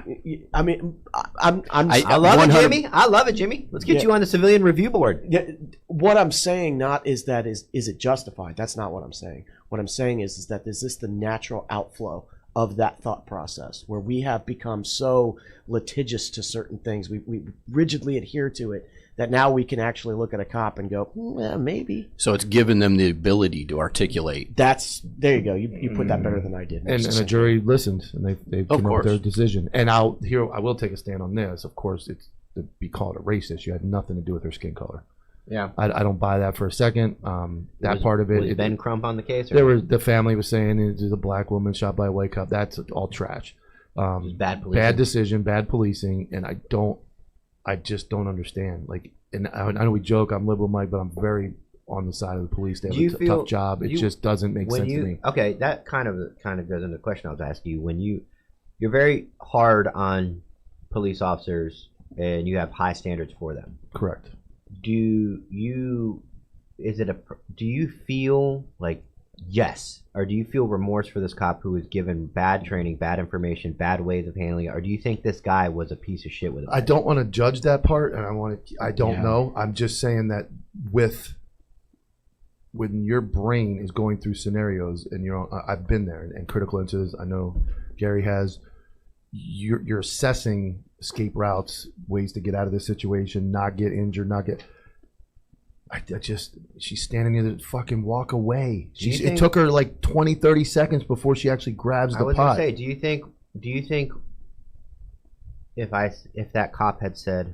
I mean, I love it, Jimmy. I love it, Jimmy. Let's get you on the civilian review board. Yeah, what I'm saying is it justified? That's not what I'm saying. What I'm saying is that is this the natural outflow of that thought process where we have become so litigious to certain things, we rigidly adhere to it, that now we can actually look at a cop and go, maybe. So it's given them the ability to articulate. There you go. You put that better than I did. And a jury listened, and they came up with their decision. And I will take a stand on this. Of course, it's to be called a racist. You had nothing to do with her skin color. Yeah, I don't buy that for a second. Part of it. Was Ben Crump on the case? The family was saying it was a black woman shot by a white cop. That's all trash. Bad policing. Bad decision, bad policing, and I just don't understand. Like, and I know we joke, I'm liberal, Mike, but I'm very on the side of the police. They have a tough job. It just doesn't make sense to me. Okay, that kind of goes into the question I was asking you. When you're very hard on police officers and you have high standards for them. Correct. Do you feel like yes, or do you feel remorse for this cop who was given bad training, bad information, bad ways of handling it, or do you think this guy was a piece of shit with it? I don't want to judge that part, and I don't know. I'm just saying that when your brain is going through scenarios, and I've been there, and critical incidents, I know Gary has. You're assessing escape routes, ways to get out of this situation, not get injured, she's standing there to fucking walk away. It took her like 20, 30 seconds before she actually grabs the pot. I was gonna say, do you think if that cop had said,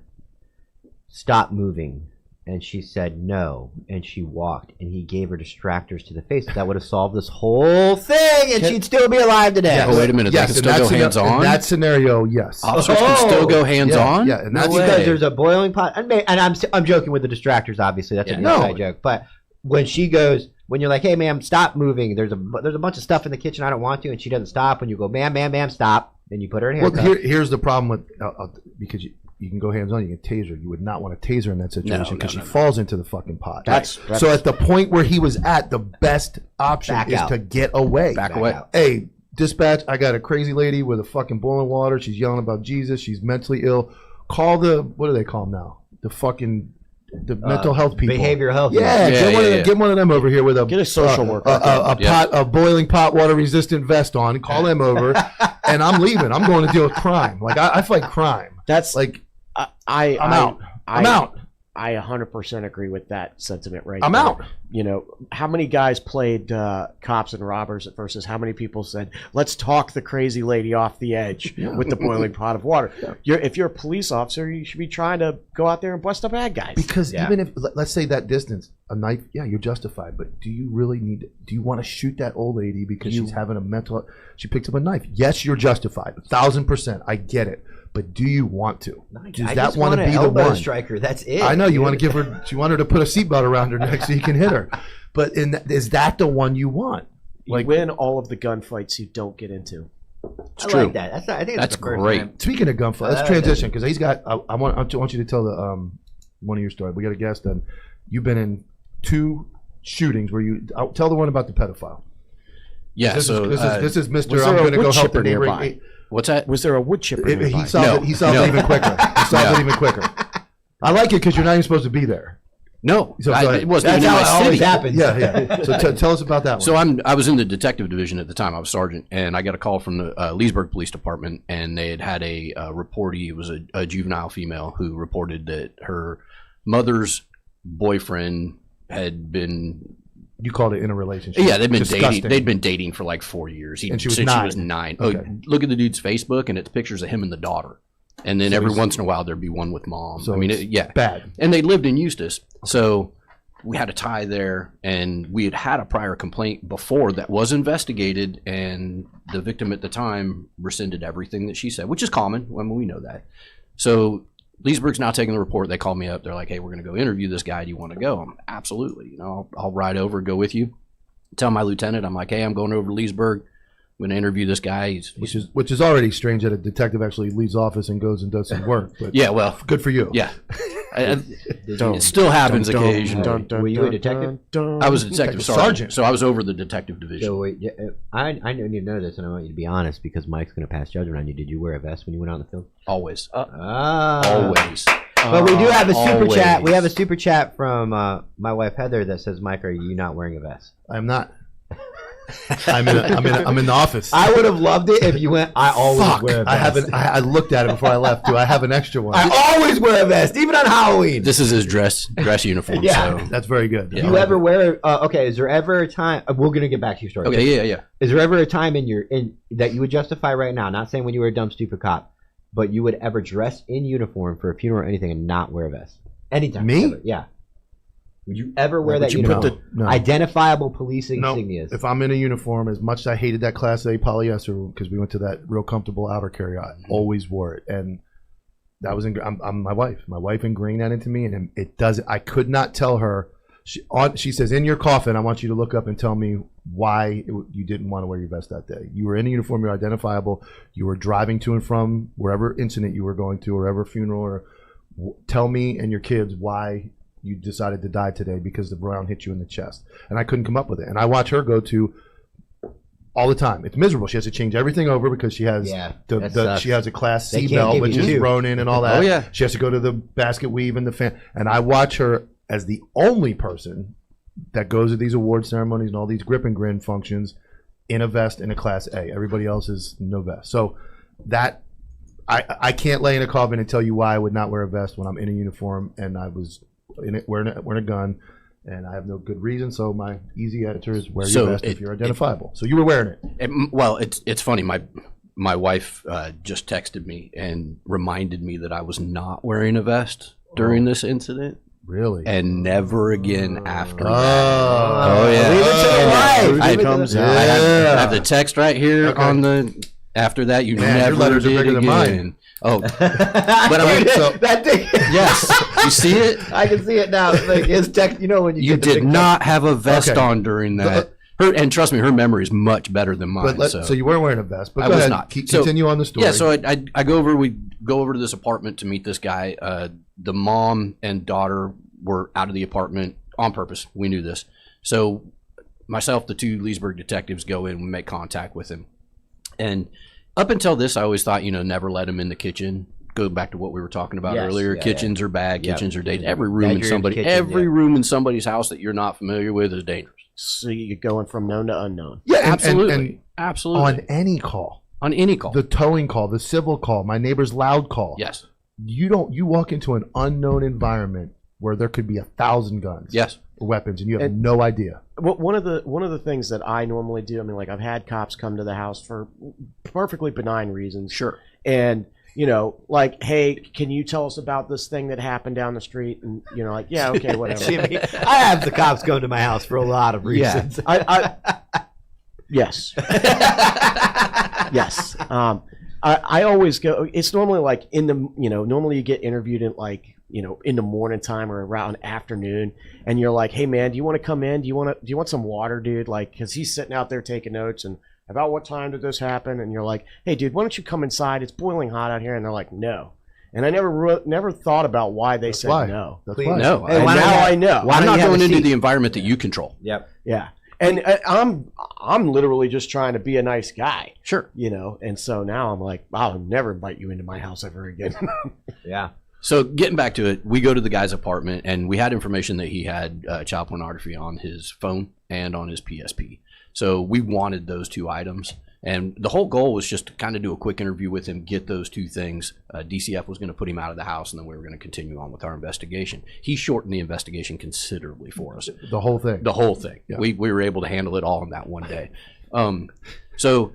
stop moving, and she said no, and she walked, and he gave her distractors to the face, that would have solved this whole thing, and she'd still be alive today. Yeah, but wait a minute, they can still go hands-on? In that scenario, yes. Officers can still go hands-on? Yeah, and that's because there's a boiling pot, and I'm joking with the distractors, obviously, that's an inside joke, but when you're like, hey, ma'am, stop moving, there's a bunch of stuff in the kitchen I don't want to, and she doesn't stop, and you go, ma'am, stop, then you put her in handcuffs. Well, here's the problem with, because you can go hands-on, you can taser. You would not want to taser in that situation because she falls into the fucking pot. So at the point where he was at, the best option is to get away. Back away. Hey, dispatch, I got a crazy lady with a fucking boiling water. She's yelling about Jesus. She's mentally ill. Call what do they call them now? The mental health people. Behavioral health. Yeah, get one of them over here with a social worker. A boiling pot, water-resistant vest on. Call them over, and I'm leaving. I'm going to deal with crime. Like, I fight crime. That's like... I'm out. I 100% agree with that sentiment right I'm there. out. You know, how many guys played cops and robbers versus how many people said, let's talk the crazy lady off the edge with the boiling pot of water. If you're a police officer, you should be trying to go out there and bust up bad guys. Because even if, let's say that distance, a knife, you're justified. But do you really do you want to shoot that old lady because she's having she picked up a knife? Yes, you're justified. 1,000%. I get it. But do you want to? Does that want to be the one striker? That's it. I know you want to give her. You want her to put a seatbelt around her neck so you can hit her. But is that the one you want? You win all of the gunfights you don't get into. It's true. Like that. I think that's great. Speaking of gunfights, let's transition because he's got. I want you to tell the one of your stories. We got a guest, and you've been in 2 shootings where you tell the one about the pedophile. Yeah. This is Mr. I'm going to go help the neighbor. What's that? Was there a wood chipper? He solved it even quicker. I like it because you're not even supposed to be there. No, so it wasn't even in my it always city. happens. Yeah. So tell us about that one. So I was in the detective division at the time. I was sergeant, and I got a call from the Leesburg Police Department, and they had a reportee. It was a juvenile female who reported that her mother's boyfriend had been. You called it in a relationship. Yeah, they'd been dating. They'd been dating for like 4 years. And she was since 9. She was 9. Okay. Oh, look at the dude's Facebook, and it's pictures of him and the daughter. And then every once in a while, there'd be one with mom. So I mean, bad. And they lived in Eustis, so we had a tie there, and we had a prior complaint before that was investigated, and the victim at the time rescinded everything that she said, which is common. I mean, we know that. So Leesburg's now taking the report. They call me up. They're like, hey, we're going to go interview this guy. Do you want to go? I'm absolutely. You know, I'll ride over, go with you. Tell my lieutenant, I'm like, hey, I'm going over to Leesburg. I'm going to interview this guy. Which is already strange that a detective actually leaves office and goes and does some work. But yeah, well, good for you. Yeah. It still happens occasionally. Were you a detective? I was a detective sergeant, so I was over the detective division. So wait, I need to know this, and I want you to be honest because Mike's going to pass judgment on you. Did you wear a vest when you went out in the field? Always. Always. But we do have a super chat. We have a super chat from my wife Heather that says, "Mike, are you not wearing a vest?" I'm not. I'm in the office. I would have loved it if you went. I always wear a vest. I looked at it before I left. Do I have an extra one? I always wear a vest, even on Halloween. This is his dress uniform. Yeah, so. That's very good. Do you ever wear? Okay, is there ever a time? We're gonna get back to your story. Okay, yeah. Is there ever a time in that you would justify right now? Not saying when you were a dumb stupid cop, but you would ever dress in uniform for a funeral or anything and not wear a vest? Anytime. Me? Ever. Yeah. Would you ever wear that uniform? No. Identifiable police insignias. If I'm in a uniform, as much as I hated that Class A polyester because we went to that real comfortable outer carry, I always wore it. And that was I'm my wife. My wife ingrained that into me, and it doesn't. I could not tell her. She says, in your coffin, I want you to look up and tell me why you didn't want to wear your vest that day. You were in a uniform. You're identifiable. You were driving to and from wherever incident you were going to, wherever funeral. Or tell me and your kids why you decided to die today because the round hit you in the chest. And I couldn't come up with it. And I watch her go to all the time. It's miserable. She has to change everything over because she has she has a Class C belt, which is thrown in and all that. Oh, yeah. She has to go to the basket weave and the fan. And I watch her as the only person that goes to these award ceremonies and all these grip and grin functions in a vest in a Class A. Everybody else is no vest. So that I can't lay in a coffin and tell you why I would not wear a vest when I'm in a uniform and I was wearing a gun, and I have no good reason. So my easy answer is wear your vest if you're identifiable. So you were wearing it. Well, it's funny. My wife just texted me and reminded me that I was not wearing a vest during this incident. Really? And never again after that. Oh yeah. Leave it to your wife. I have the text right here on the. After that, you never your letters did are bigger again. than mine. Oh, but I mean, that thing. Yes, you see it. I can see it now. It's like his text. You know when you did not have a vest on during that. And trust me, her memory is much better than mine. So you weren't wearing a vest. But I was not. Continue on the story. Yeah. So I go over. We go over to this apartment to meet this guy. The mom and daughter were out of the apartment on purpose. We knew this. So myself, the two Leesburg detectives go in and make contact with him. And up until this, I always thought, never let him in the kitchen. Go back to what we were talking about earlier. Kitchens are bad. Kitchens are dangerous. Every room room in somebody's house that you're not familiar with is dangerous. So you're going from known to unknown. Yeah, absolutely. Absolutely. On any call. On any call. The towing call, the civil call, my neighbor's loud call. Yes. You walk into an unknown environment where there could be 1,000 guns. Yes. Weapons, and you have no idea. One of the things that I normally do, I mean, like I've had cops come to the house for perfectly benign reasons. Sure. And like, hey, can you tell us about this thing that happened down the street? And like, yeah, okay, whatever. I have the cops come to my house for a lot of reasons. Yeah. Yes. Yes. I always go. It's normally like in the normally you get interviewed in like in the morning time or around afternoon, and you're like, hey man, do you want to come in? Do you want some water, dude? Like, because he's sitting out there taking notes and about what time did this happen? And you're like, hey dude, why don't you come inside? It's boiling hot out here. And they're like, no. And I never thought about why they said no. That's why. No. And now I know. I'm not going into the environment that you control. Yep. Yeah. And I'm literally just trying to be a nice guy. Sure. And so now I'm like, I'll never invite you into my house ever again. Yeah. So getting back to it, we go to the guy's apartment, and we had information that he had child pornography on his phone and on his PSP. So we wanted those two items. And the whole goal was just to kind of do a quick interview with him, get those two things. DCF was going to put him out of the house, and then we were going to continue on with our investigation. He shortened the investigation considerably for us. The whole thing? The whole thing. Yeah. We were able to handle it all in that one day. So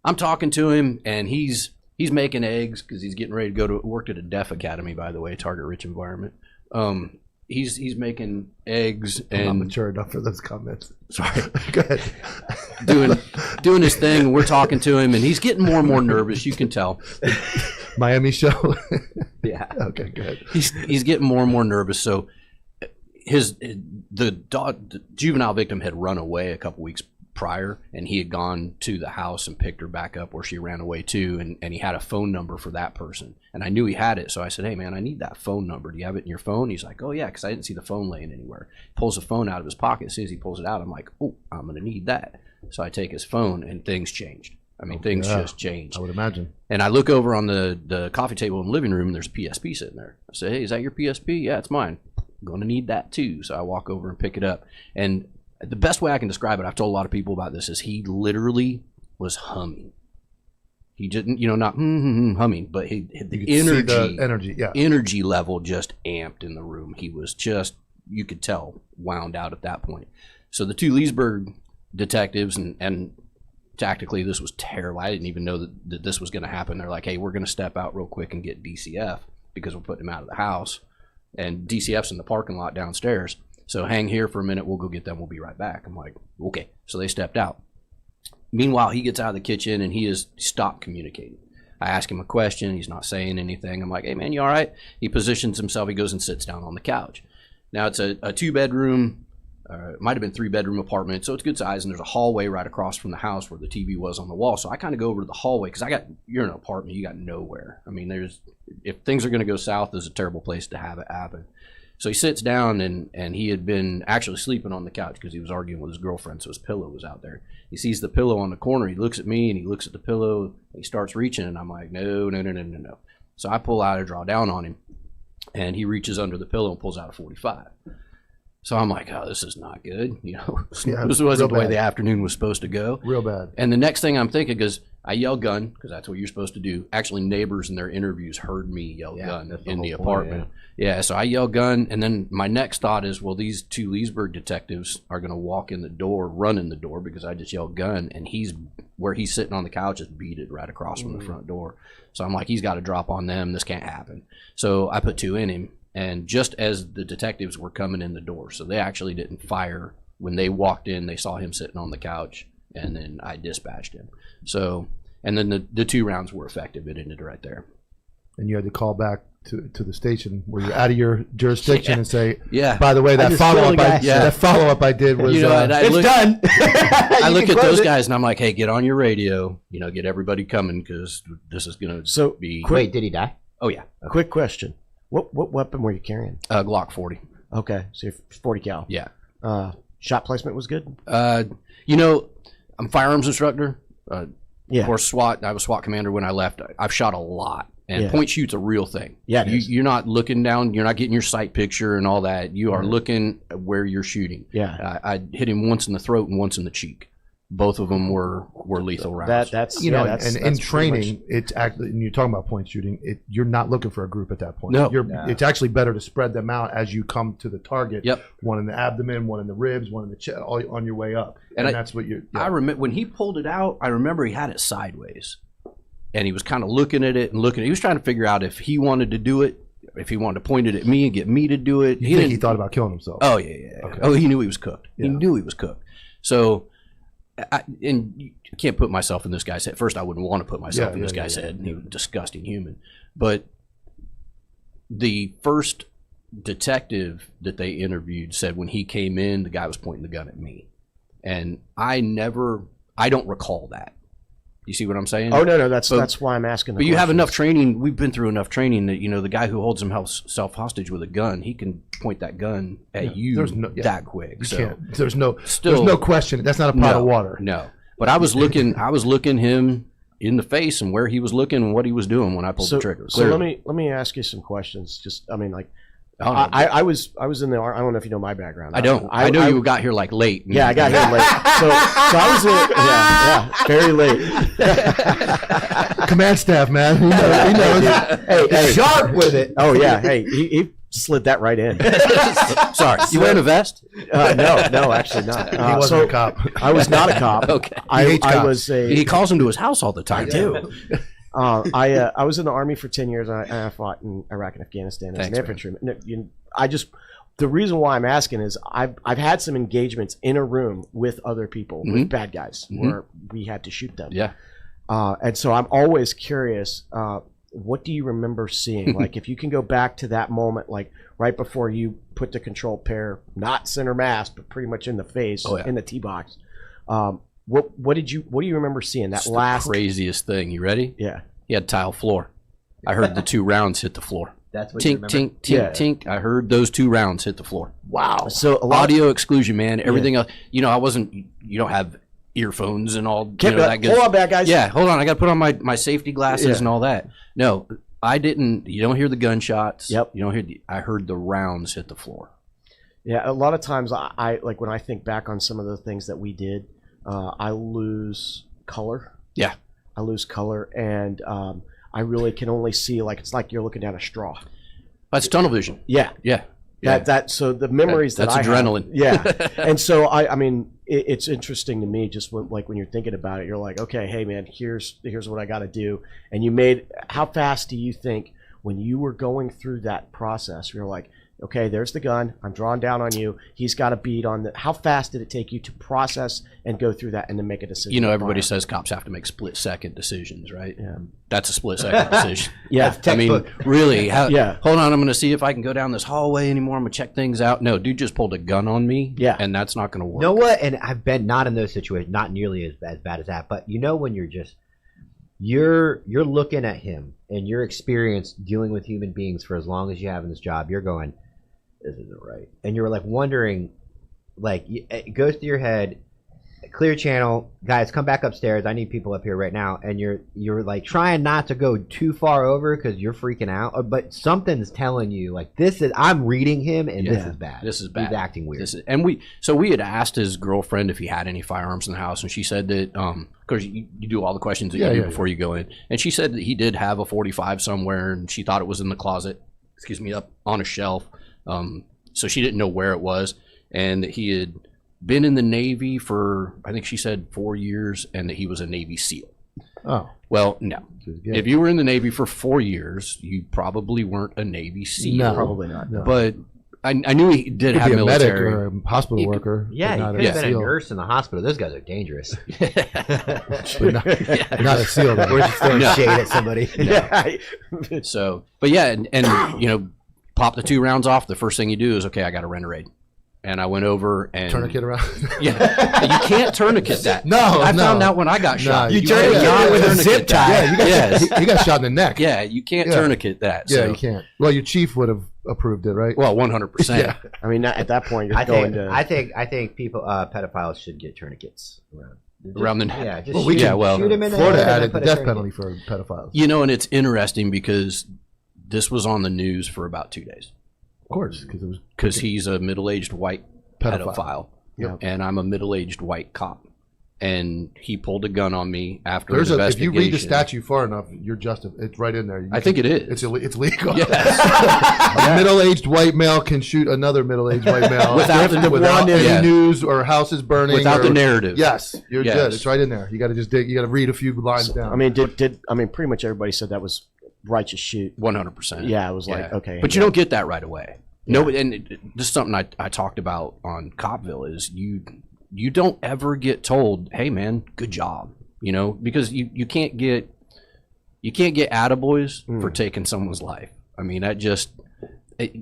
I'm talking to him, and he's making eggs because he's getting ready to go to work at a deaf academy, by the way, target-rich environment. he's making eggs and I'm not mature enough for those comments. Sorry, go ahead. doing his thing. We're talking to him, and he's getting more and more nervous. You can tell. Miami show. Yeah. Okay, good. He's getting more and more nervous. So the juvenile victim had run away a couple weeks prior, and he had gone to the house and picked her back up where she ran away to, and he had a phone number for that person, and I knew he had it. So I said, hey man, I need that phone number. Do you have it in your phone? He's like, oh yeah, because I didn't see the phone laying anywhere. He pulls the phone out of his pocket. As soon as he pulls it out, I'm like, oh, I'm gonna need that. So I take his phone, and things changed. I mean, things just changed. I would imagine. And I look over on the coffee table in the living room, and there's a PSP sitting there. I say, hey, is that your PSP? Yeah, it's mine. I'm going to need that too. So I walk over and pick it up. And the best way I can describe it, I've told a lot of people about this, is he literally was humming. He didn't, not humming, but the energy level just amped in the room. He was just, you could tell, wound out at that point. So the two Leesburg detectives, and tactically this was terrible. I didn't even know that this was going to happen. They're like, hey, we're going to step out real quick and get DCF because we're putting him out of the house. And DCF's in the parking lot downstairs. So hang here for a minute. We'll go get them. We'll be right back. I'm like, okay. So they stepped out. Meanwhile, he gets out of the kitchen and he has stopped communicating. I ask him a question. He's not saying anything. I'm like, hey, man, you all right? He positions himself. He goes and sits down on the couch. Now, it's a 2-bedroom, it might have been 3-bedroom apartment. So it's good size. And there's a hallway right across from the house where the TV was on the wall. So I kind of go over to the hallway because you're in an apartment. You got nowhere. I mean, if things are going to go south, there's a terrible place to have it happen. So he sits down, and he had been actually sleeping on the couch because he was arguing with his girlfriend, so his pillow was out there. He sees the pillow on the corner. He looks at me, and he looks at the pillow. He starts reaching, and I'm like, no. So I pull out, I draw down on him, and he reaches under the pillow and pulls out a .45. So I'm like, oh, this is not good. This wasn't the way the afternoon was supposed to go. Real bad. And the next thing I'm thinking, because I yell gun, because that's what you're supposed to do. Actually, neighbors in their interviews heard me yell gun in the apartment. Yeah, so I yell gun, and then my next thought is, well, these two Leesburg detectives are going to walk in the door, run in the door, because I just yelled gun, and where he's sitting on the couch is beaded right across from the front door. So I'm like, he's got to drop on them. This can't happen. So I put 2 in him, and just as the detectives were coming in the door, so they actually didn't fire. When they walked in, they saw him sitting on the couch, and then I dispatched him. So, and then the 2 rounds were effective. It ended right there. And you had to call back to the station where you're out of your jurisdiction and say, yeah. By the way, that follow-up I did was it's done. I look at those guys and I'm like, hey, get on your radio, get everybody coming because this is going to be. Wait, did he die? Oh yeah. Okay. Quick question: What weapon were you carrying? Glock 40. Okay, so you're 40 cal. Yeah. Shot placement was good. I'm a firearms instructor. Yeah. Of course, SWAT. I was SWAT commander when I left. I've shot a lot. And point shoot's a real thing. Yeah, you're not looking down. You're not getting your sight picture and all that. You are looking at where you're shooting. Yeah, I hit him once in the throat and once in the cheek. Both of them were lethal rounds. That's in training, it's actually, and you're talking about point shooting, you're not looking for a group at that point. No. It's actually better to spread them out as you come to the target. Yep. One in the abdomen, one in the ribs, one in the chest, all on your way up. And that's what you're. Yeah. I remember when he pulled it out. I remember he had it sideways, and he was kind of looking at it and looking. He was trying to figure out if he wanted to do it, if he wanted to point it at me and get me to do it. He thought about killing himself. Oh yeah. Okay. Oh, he knew he was cooked. Yeah. He knew he was cooked. So. And you can't put myself in this guy's head. First, I wouldn't want to put myself in this guy's head. He was a disgusting human. But the first detective that they interviewed said when he came in, the guy was pointing the gun at me. And I don't recall that. You see what I'm saying? Oh, no, that's why I'm asking the But you questions. have enough training. We've been through enough training that, the guy who holds himself hostage with a gun, he can point that gun at you that quick. There's no question. That's not a pot of water. No. But I was looking him in the face and where he was looking and what he was doing when I pulled the trigger. So let me ask you some questions. I was in the I don't know if you know my background. I don't. I know you got here late. Yeah, I got here late. So I was very late. Command staff, man. He knows. Hey, sharp with it. Oh yeah. Hey, he slid that right in. Sorry, you wearing a vest? No, actually not. He wasn't a cop. I was not a cop. Okay. I was He calls him to his house all the time too. I was in the Army for 10 years, and I fought in Iraq and Afghanistan as an infantryman. the reason why I'm asking is I've had some engagements in a room with other people, with bad guys, where we had to shoot them. Yeah. And so I'm always curious, what do you remember seeing? Like, if you can go back to that moment, like right before you put the control pair, not center mass, but pretty much in the face, in the tee box. What do you remember seeing that last craziest thing? You ready? Yeah. He had tile floor. I heard the 2 rounds hit the floor. That's what tink, tink, tink, tink. I heard those 2 rounds hit the floor. Wow. So audio exclusion, man. Everything else. You know, I wasn't. You don't have earphones and all. That hold on, bad guys. Yeah, hold on. I got to put on my safety glasses and all that. No, I didn't. You don't hear the gunshots. Yep. You don't hear. I heard the rounds hit the floor. Yeah, a lot of times I like when I think back on some of the things that we did, I lose color. Yeah. I lose color, and I really can only see, like, it's like you're looking down a straw. That's tunnel vision. Yeah. Yeah. So the memories that's adrenaline. And so I mean, it's interesting to me just when you're thinking about it, you're like, okay, hey man, here's what I got to do. And how fast do you think when you were going through that process, you're like, okay, there's the gun. I'm drawing down on you. He's got a bead on how fast did it take you to process and go through that and then make a decision? You know, everybody says cops have to make split-second decisions, right? Yeah. That's a split-second decision. Yeah. I mean, really. Hold on, I'm going to see if I can go down this hallway anymore. I'm going to check things out. No, dude just pulled a gun on me. Yeah. And that's not going to work. You know what? And I've been not in those situations, not nearly as bad as that. But you know when you're looking at him and your experience dealing with human beings for as long as you have in this job, you're going, this isn't right. And you're like wondering, like, it goes through your head, clear channel, guys, come back upstairs. I need people up here right now. And you're like trying not to go too far over because you're freaking out. But something's telling you, like, I'm reading him and this is bad. This is bad. He's acting weird. We had asked his girlfriend if he had any firearms in the house, and she said that, because you do all the questions that you do before you go in. And she said that he did have a 45 somewhere, and she thought it was in the closet, up on a shelf. So she didn't know where it was, and that he had been in the Navy for, I think she said 4 years, and that he was a Navy SEAL. Oh. Well, no. If you were in the Navy for 4 years, you probably weren't a Navy SEAL. No, probably not. No. But I knew he did have military. Medic or a hospital worker. Yeah, he could have been a nurse in the hospital. Those guys are dangerous. not a SEAL. We're just throwing shade at somebody. So, but yeah, and you know, pop the 2 rounds off. The first thing you do is, okay, I got to rent a raid. And I went over and tourniquet around. Yeah, you can't tourniquet that. No, I found out when I got shot. You tourniquet it with a zip tie. Yeah, you got shot in the neck. Yeah, you can't tourniquet that. Yeah, you can't. Well, your chief would have approved it, right? Well, 100%. Yeah. I mean, at that point, you're I think people, pedophiles should get tourniquets around the neck. Yeah, just well, shoot him in the Florida head added the death penalty for pedophiles. You know, and it's interesting because this was on the news for about 2 days. Of course, because he's a middle-aged white pedophile, and I'm a middle-aged white cop, and he pulled a gun on me after his investigation. If you read the statute far enough, you're it's right in there. I think it is. It's legal. Yes. A middle-aged white male can shoot another middle-aged white male without any news or houses burning, without the narrative. Yes, you're good. It's right in there. You got to just dig. You got to read a few lines down. I mean, pretty much everybody said that was righteous shoot. 100%. Yeah, it was like okay, but you don't get that right away. No, and this is something I talked about on Copville is you don't ever get told, hey man, good job, you know, because you can't get attaboys for taking someone's life. I mean,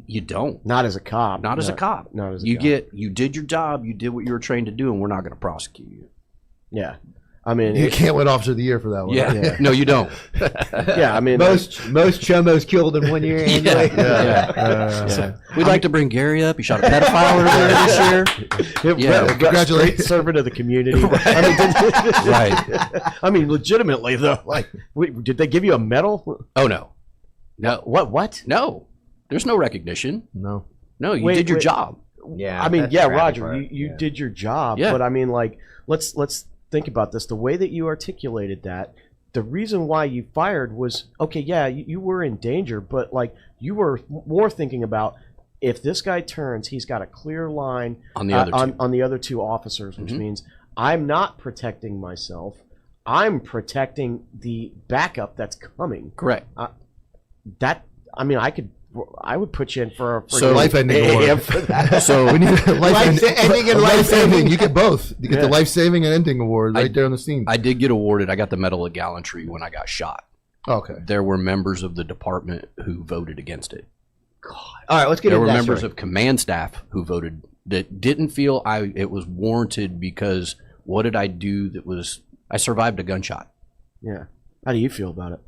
you don't. Not as a cop. Not as a cop. You did your job. You did what you were trained to do, and we're not going to prosecute you. Yeah. I mean, you can't win Officer of the Year for that one. Yeah. No, you don't. Yeah, I mean, most chumos killed in 1 year. Anyway. We'd like to bring Gary up. He shot a pedophile earlier this year. Congratulations, great servant of the community. Right. I mean, legitimately though, like, did they give you a medal? Oh no. What? No. There's no recognition. No. You did your job. Yeah. I mean, Roger, you did your job, but I mean, like, let's think about this. The way that you articulated that, the reason why you fired was, okay, yeah, you were in danger, but like you were more thinking about if this guy turns, he's got a clear line on the other two. On the other 2 officers, which means I'm not protecting myself. I'm protecting the backup that's coming. Correct. I mean, I could I would put you in for a life-ending award. for that. So we need a ending and life-saving. You get both. You get the life-saving and ending award right there on the scene. I did get awarded. I got the Medal of Gallantry when I got shot. Okay. There were members of the department who voted against it. God. All right, let's get into that. There were members of command staff who voted that didn't feel it was warranted because what did I do that was I survived a gunshot. Yeah. How do you feel about it?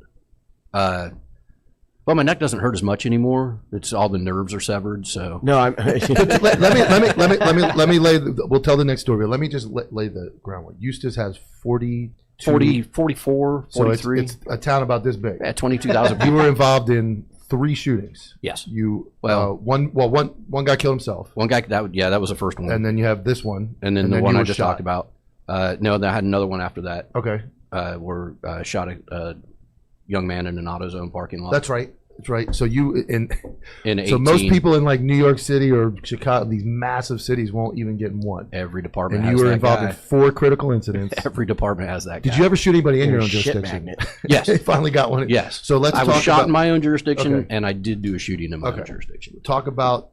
Well, my neck doesn't hurt as much anymore. It's all the nerves are severed. So no, I'm. let me lay. We'll tell the next story. But let me just lay the groundwork. Eustis has 44, 43. So it's a town about this big. Yeah, 22,000 people. You were involved in 3 shootings. Yes. You one guy killed himself. One guy that was the first one. And then you have this one. And then the one I just talked about. No, I had another one after that. Okay. Where shot a young man in an AutoZone parking lot. That's right. That's right. So you in so 18, most people in like New York City or Chicago, these massive cities, won't even get in one. Every department and has you were that involved guy. in 4 critical incidents. Every department has that guy. Did you ever shoot anybody in your own jurisdiction? Yes. They finally got one. Yes. So let's I talk was shot about, in my own jurisdiction, and I did do a shooting in my own jurisdiction. Talk about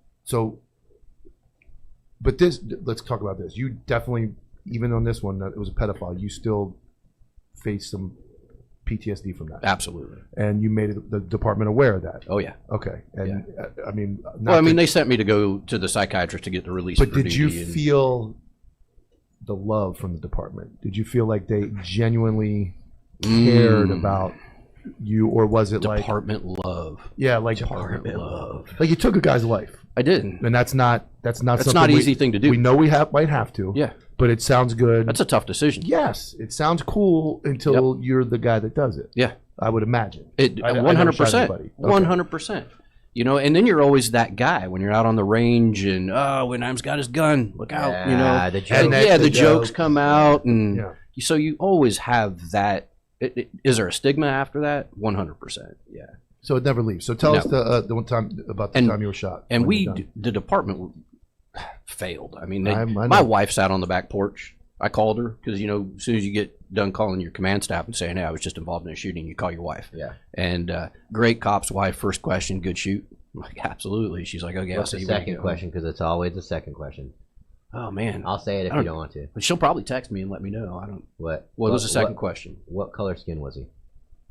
but this. Let's talk about this. You definitely, even on this one, that it was a pedophile. You still face some PTSD from that. Absolutely. And you made the department aware of that. Oh yeah. Okay. And I mean, they sent me to go to the psychiatrist to get the release. But did you feel the love from the department? Did you feel like they genuinely cared about you, or was it department love? Yeah, like department love. Like you took a guy's life. I did, and that's not something not easy thing to do. We know we might have to. Yeah. But it sounds good. That's a tough decision. Yes, it sounds cool until you're the guy that does it. Yeah, I would imagine. 100%. 100%. You know, and then you're always that guy when you're out on the range, and when Im's got his gun, look out. You know, the jokes come out, and so you always have that. Is there a stigma after that? 100%. Yeah. So it never leaves. So tell us the one time about the time you were shot. And the department failed. I mean, my wife sat on the back porch. I called her because, you know, as soon as you get done calling your command staff and saying, hey, I was just involved in a shooting, you call your wife. Yeah. And great cop's wife, first question, good shoot? I'm like, absolutely. She's like, okay, what's the second question? Because it's always the second question. Oh, man. I'll say it if you don't want to. But she'll probably text me and let me know. I don't. What was the second question? What color skin was he?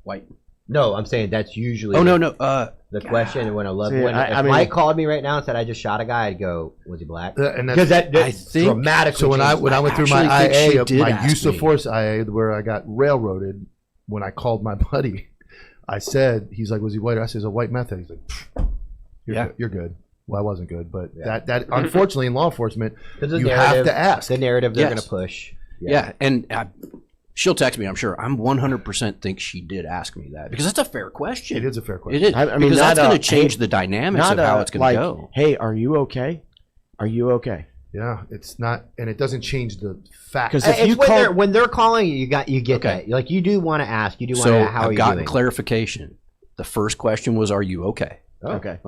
White. No, I'm saying that's usually the question. And when if Mike called me right now and said I just shot a guy, I'd go, was he black? Because that I think dramatically. So when I went through my IA, my use of force IA, where I got railroaded, when I called my buddy, I said, he's like, was he white? I said, it's a white method. He's like, you're good. Well, I wasn't good, but that unfortunately in law enforcement, you have to ask. The narrative they're going to push. Yeah, and she'll text me, I'm sure. I'm 100% think she did ask me that because that's a fair question. It is a fair question. It is. I mean, because that's going to change the dynamics of how it's going to go. Hey, are you okay? Are you okay? Yeah, it's not, and it doesn't change the fact. Because when they're calling you, you get that. Like you do want to ask. You do want to. How are you doing? So I've gotten clarification. The first question was, "Are you okay?" Oh. Okay.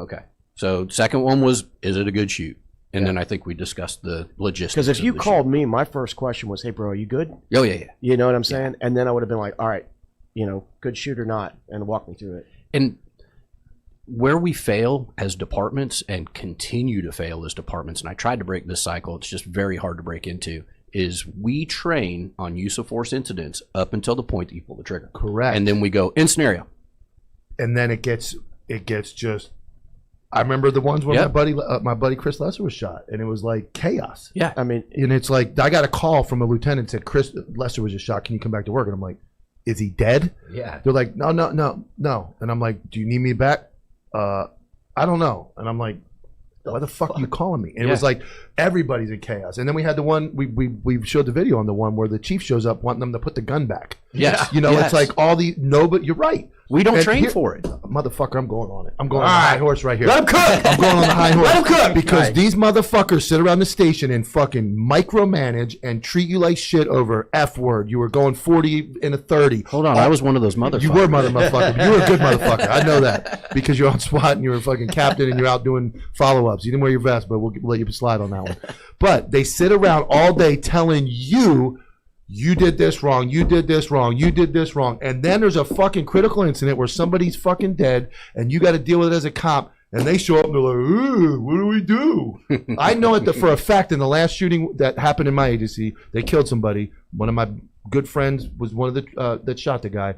So second one was, "Is it a good shoot?" And then I think we discussed the logistics. Because if you called me, my first question was, hey, bro, are you good? Oh, yeah. You know what I'm saying? And then I would have been like, all right, you know, good shoot or not, and walk me through it. And where we fail as departments and continue to fail as departments, and I tried to break this cycle, it's just very hard to break into, is we train on use of force incidents up until the point that you pull the trigger. Correct. And then we go, in scenario. And then it gets just... I remember the ones where my buddy Chris Lesser was shot, and it was like chaos. Yeah, I mean, and it's like I got a call from a lieutenant that said Chris Lesser was just shot. Can you come back to work? And I'm like, is he dead? Yeah. They're like, no. And I'm like, do you need me back? I don't know. And I'm like, why the fuck are you calling me? And it was like everybody's in chaos. And then we had the one we showed the video on the one where the chief shows up wanting them to put the gun back. Yes. You know, it's like but you're right. We don't train for it. Motherfucker, I'm going on it. I'm going on the high horse right here. Let him cook. I'm going on the high horse. Let him cook. Because these motherfuckers sit around the station and fucking micromanage and treat you like shit over F word. You were going 40 in a 30. Hold on, I was one of those motherfuckers. You were motherfucker. You were a good motherfucker. I know that. Because you're on SWAT and you're a fucking captain and you're out doing follow-ups. You didn't wear your vest, but we'll let you slide on that one. But they sit around all day telling you, you did this wrong, you did this wrong, you did this wrong. And then there's a fucking critical incident where somebody's fucking dead and you got to deal with it as a cop. And they show up and they're like, ooh, what do we do? I know it for a fact in the last shooting that happened in my agency, they killed somebody. One of my good friends was one of the that shot the guy.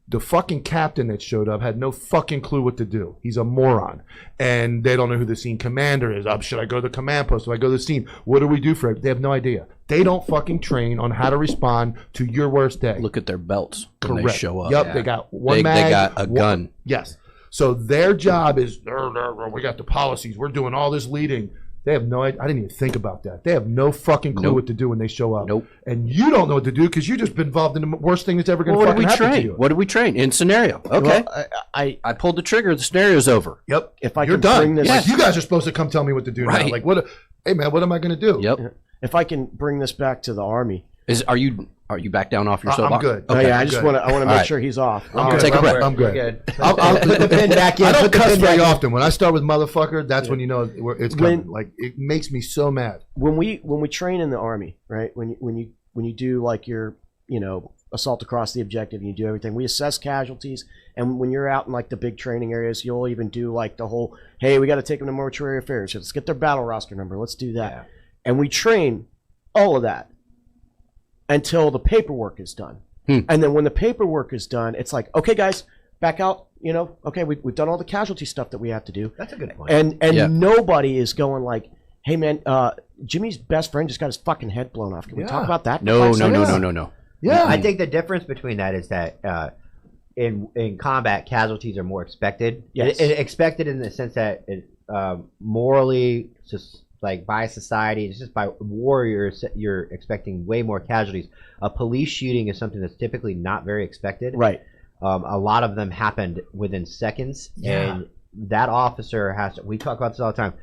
The fucking captain that showed up had no fucking clue what to do. He's a moron. And they don't know who the scene commander is. Should I go to the command post? Do I go to the scene? What do we do for it? They have no idea. They don't fucking train on how to respond to your worst day. Look at their belts when Correct. they show up. Yep, they got one mag. They got a gun. Yes. So their job is, we got the policies. We're doing all this leading. They have no idea. I didn't even think about that. They have no fucking clue what to do when they show up. Nope. And you don't know what to do because you've just been involved in the worst thing that's ever going to fucking happen to you. What did we train? In scenario. Okay. Well, I pulled the trigger. The scenario's over. Yep. If I You're can done. bring this, Like, you guys are supposed to come tell me what to do now. Like, what? Hey, man, what am I going to do? Yep. If I can bring this back to the Army. Are you back down off your soapbox? I'm good. Okay. I just want to make sure he's off. I'm good. Take a breath. I'm good. I'll put the pin back in. I don't cuss very often. When I start with motherfucker, that's when you know it's coming. Like, it makes me so mad. When we train in the Army, right? When you do like your assault across the objective, and you do everything. We assess casualties, and when you're out in like the big training areas, you'll even do like the whole, hey, we got to take them to mortuary affairs. Let's get their battle roster number. Let's do that, and we train all of that until the paperwork is done. And then when the paperwork is done, it's like, okay, guys, back out. Okay, we've done all the casualty stuff that we have to do. That's a good point. And nobody is going like, hey man, Jimmy's best friend just got his fucking head blown off. Can we talk about that? No. Yeah. I think the difference between that is that in combat, casualties are more expected. Yes. Expected in the sense that morally, just like by society, it's just by warriors, you're expecting way more casualties. A police shooting is something that's typically not very expected. Right. A lot of them happened within seconds, and that officer has to, we talk about this all the time.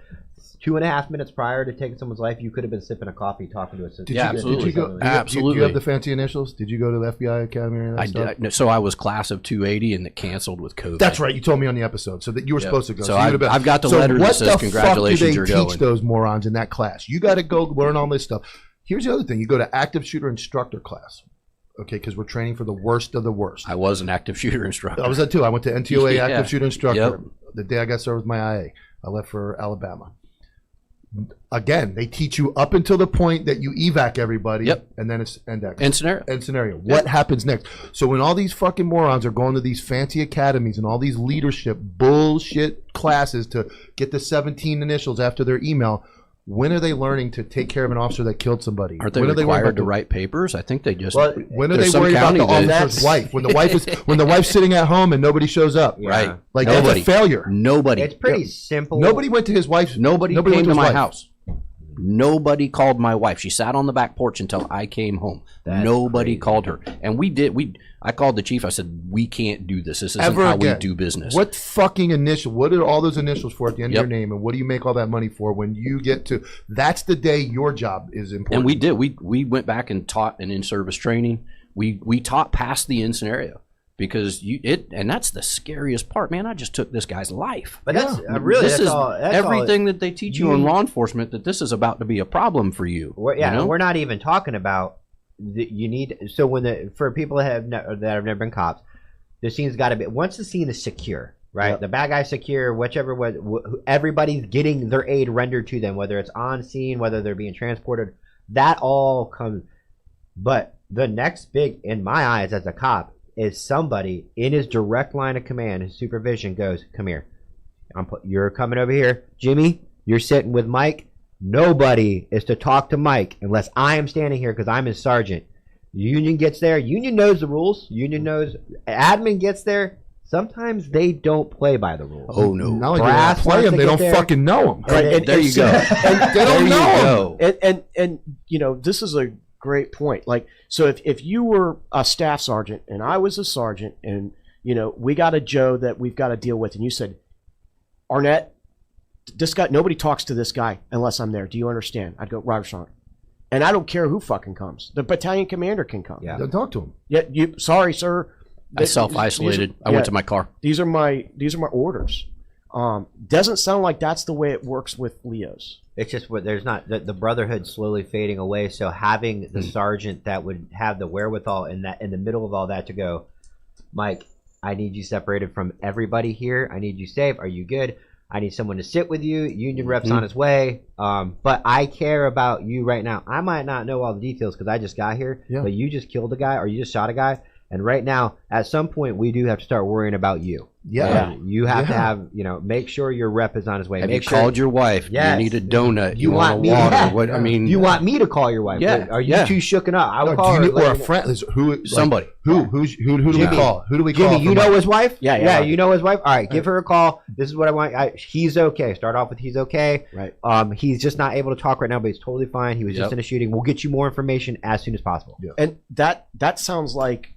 2.5 minutes prior to taking someone's life, you could have been sipping a coffee talking to a sister. Absolutely. Did you go, Absolutely. Do you have the fancy initials? Did you go to the FBI Academy or anything? I did. So I was class of 280 and it canceled with COVID. That's right. You told me on the episode so that you were supposed to go. So I've got the letter that says congratulations, you're going. What the fuck do they teach those morons in that class? You got to go learn all this stuff. Here's the other thing. You go to active shooter instructor class. Okay, because we're training for the worst of the worst. I was an active shooter instructor. I was that too. I went to NTOA Yeah. active shooter instructor. Yep. The day I got started with my IA, I left for Alabama. Again, they teach you up until the point that you evac everybody, and then it's end scenario. What happens next? So when all these fucking morons are going to these fancy academies and all these leadership bullshit classes to get the 17 initials after their email, when are they learning to take care of an officer that killed somebody? Aren't they required to write papers? I think they just. When are they worried about the officer's wife? When the wife's sitting at home and nobody shows up, right? Like that's a failure. Nobody. It's pretty simple. Nobody went to his wife's. Nobody came to my house. Nobody called my wife. She sat on the back porch until I came home. Nobody called her, and I called the chief. I said, "We can't do this. This isn't how we do business." What fucking initial? What are all those initials for at the end of your name, and what do you make all that money for when you get to? That's the day your job is important. And we did. We went back and taught an in-service training. We taught past the in scenario. Because and that's the scariest part, man. I just took this guy's life. But that's everything that they teach you in law enforcement, that this is about to be a problem for you. We're not even talking about you need. So for people that have never been cops, the scene's got to be, once the scene is secure, right? The bad guy's secure, everybody's getting their aid rendered to them, whether it's on scene, whether they're being transported. That all comes. But the next big, in my eyes, as a cop, is somebody in his direct line of command, his supervision goes, come here. You're coming over here. Jimmy, you're sitting with Mike. Nobody is to talk to Mike unless I am standing here because I'm his sergeant. Union gets there. Union knows the rules. Union knows. Admin gets there. Sometimes they don't play by the rules. Oh, no. Not only do they not play them, they don't fucking know them. Right, there you go. And they don't know them. And this is a great point. Like, so if you were a staff sergeant and I was a sergeant and we got a Joe that we've got to deal with, and you said, Arnett, this guy, nobody talks to this guy unless I'm there. Do you understand? I'd go, Roger Sergeant. And I don't care who fucking comes. The battalion commander can come. Yeah, don't talk to him. Yeah, sorry, sir. I self-isolated. I went to my car. These are my orders. Doesn't sound like that's the way it works with Leos. It's just there's not the brotherhood slowly fading away. So having the sergeant that would have the wherewithal in the middle of all that to go, Mike, I need you separated from everybody here. I need you safe. Are you good? I need someone to sit with you. Union rep's on his way. But I care about you right now. I might not know all the details because I just got here, but you just killed a guy or you just shot a guy. And right now, at some point, we do have to start worrying about you. Yeah. You have to have, make sure your rep is on his way. Have you called your wife? Yes. You need a donut. You want water? What, I mean, you want me to call your wife? Yeah. Are you too shooken up? I will call her. Or a friend. Somebody. Who do we call? Who do we call? Jimmy, you know his wife? Yeah. You know his wife? All right, give her a call. This is what I want. He's okay. Start off with he's okay. Right. He's just not able to talk right now, but he's totally fine. He was just in a shooting. We'll get you more information as soon as possible. Yeah. And that sounds like...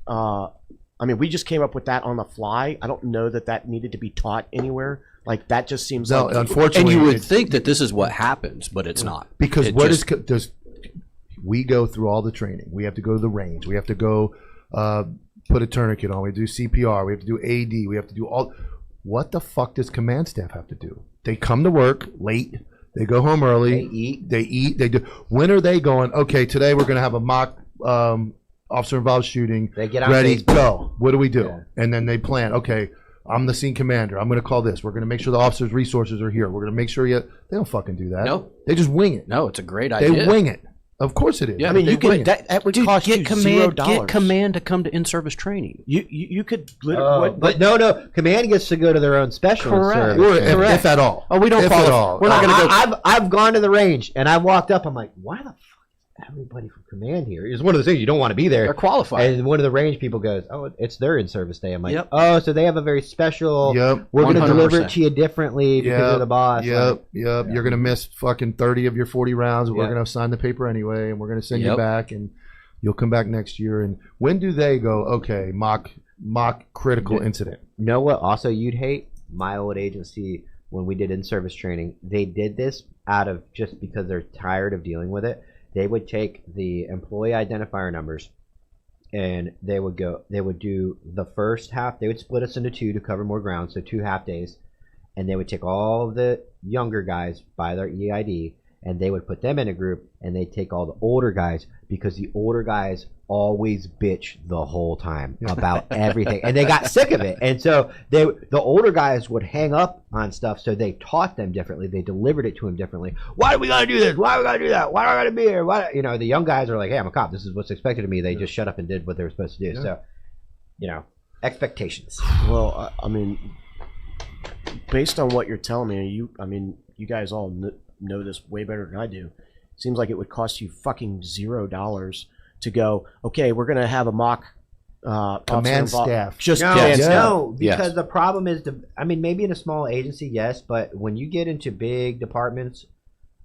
we just came up with that on the fly. I don't know that needed to be taught anywhere. Like, that just seems like... Unfortunately... And you would think that this is what happens, but it's not. Because we go through all the training. We have to go to the range. We have to go put a tourniquet on. We have to do CPR. We have to do AD. We have to do all... What the fuck does command staff have to do? They come to work late. They go home early. They eat. They do... When are they going, okay, today we're going to have a mock... officer involved shooting. They get on ready, Facebook. go. What do we do? And then they plan. Okay, I'm the scene commander. I'm going to call this. We're going to make sure the officers' resources are here. We're going to make sure they don't fucking do that. No, they just wing it. No, it's a great idea. They wing it. Of course it is. Yeah, you could. That would cost you $0. Get command to come to in-service training. You could. But no. Command gets to go to their own special Correct. service. If at all. Oh, we don't follow. At all. We're not going to go. I've gone to the range and I walked up. I'm like, why the fuck is everybody from command here? It's one of those things you don't want to be there. They're qualified. And one of the range people goes, "Oh, it's their in-service day." I'm like, "Oh, so they have a very special. Yep. We're going to deliver it to you differently because of the boss." Yep. You're going to miss fucking 30 of your 40 rounds. We're going to sign the paper anyway, and we're going to send you back, and you'll come back next year. And when do they go? Okay, mock critical incident. Know what? Also, you'd hate my old agency when we did in-service training. They did this out of just because they're tired of dealing with it. They would take the employee identifier numbers and they would do the first half. They would split us into two to cover more ground, so 2 half days. And they would take all the younger guys by their EID and they would put them in a group and they'd take all the older guys because the older guys always bitch the whole time about everything. And they got sick of it. And so the older guys would hang up on stuff, so they taught them differently. They delivered it to them differently. Why do we got to do this? Why do we got to do that? Why do I got to be here? The young guys are like, hey, I'm a cop. This is what's expected of me. They just shut up and did what they were supposed to do. So, expectations. Well, based on what you're telling me, you guys all know this way better than I do. Seems like it would cost you fucking $0 to go, okay, we're going to have a mock command staff. No, because the problem is, maybe in a small agency, yes, but when you get into big departments,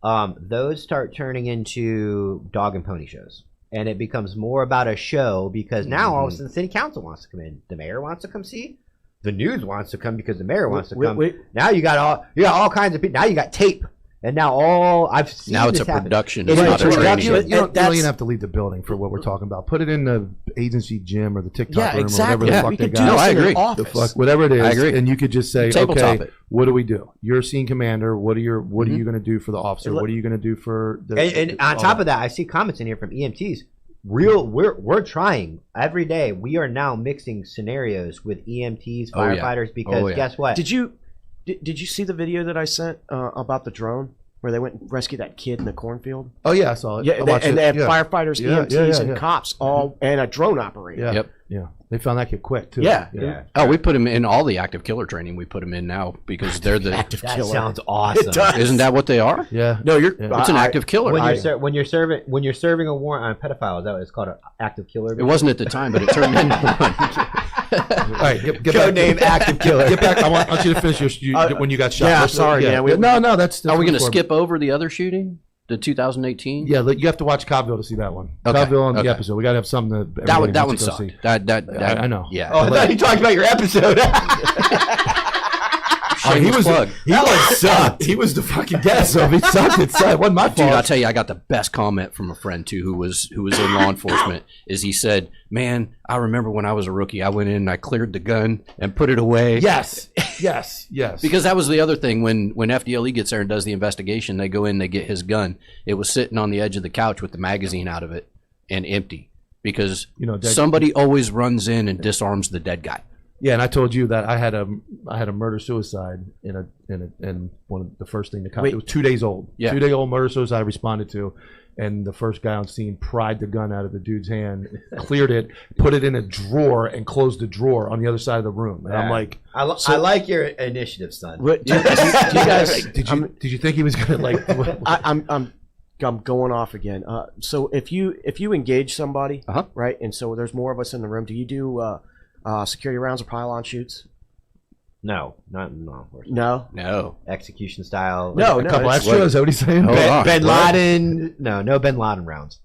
those start turning into dog and pony shows. And it becomes more about a show because now all of a sudden the city council wants to come in. The mayor wants to come see. The news wants to come because the mayor wants to come. Now you got all kinds of people. Now you got tape. And now I've seen now it's this a happen. production. It's not a training. You don't even have to leave the building for what we're talking about. Put it in the agency gym or the TikTok room or whatever the fuck they got. No, I agree. The fuck, whatever it is. I agree. And you could just say, Tabletop okay, what do we do? You're a scene commander. What are you going to do for the officer? What are you going to do for the... And on top of that, I see comments in here from EMTs. We're trying every day. We are now mixing scenarios with EMTs, firefighters, because guess what? Did you see the video that I sent about the drone where they went and rescued that kid in the cornfield? Oh yeah, I saw it. Yeah, they had firefighters, EMTs, and cops all, and a drone operator. Yeah. Yep. Yeah, they found that kid quick too. Yeah. Oh, we put him in all the active killer training. We put him in now because they're the active killer. That sounds awesome. It does. Isn't that what they are? Yeah. No, it's an active killer. When you're serving a warrant on a pedophile, is that what it's called, an active killer? It wasn't at the time, but it turned into one. All right, get code name active killer. Get back. I want you to finish when you got shot. Yeah, sorry. Yeah, no. That's are we going to skip over the other shooting? The 2018? Yeah, you have to watch Cobbville to see that one. Okay. Cobbville on the episode. We got to have something that one sucked. I know. Yeah. Oh, I thought you talked about your episode. He was the fucking guest, so if he sucked, it wasn't my fault. Dude, I'll tell you, I got the best comment from a friend too who was in law enforcement. Is he said, "Man, I remember when I was a rookie, I went in and I cleared the gun and put it away." Yes. Because that was the other thing when FDLE gets there and does the investigation, they go in, they get his gun. It was sitting on the edge of the couch with the magazine out of it and empty because somebody always runs in and disarms the dead guy. Yeah, and I told you that I had a murder suicide in one of the first thing to come. It was 2 days old. Yeah. 2 day old murder suicide I responded to, and the first guy on scene pried the gun out of the dude's hand, cleared it, put it in a drawer, and closed the drawer on the other side of the room. And I'm like, I like your initiative, son. Do you guys? Did you think he was gonna like? I'm going off again. So if you engage somebody, right, and so there's more of us in the room, do you do security rounds or pylon shoots? No. No. Execution style. No, a couple extras. Is that what he's saying? Ben Laden. No Ben Laden rounds.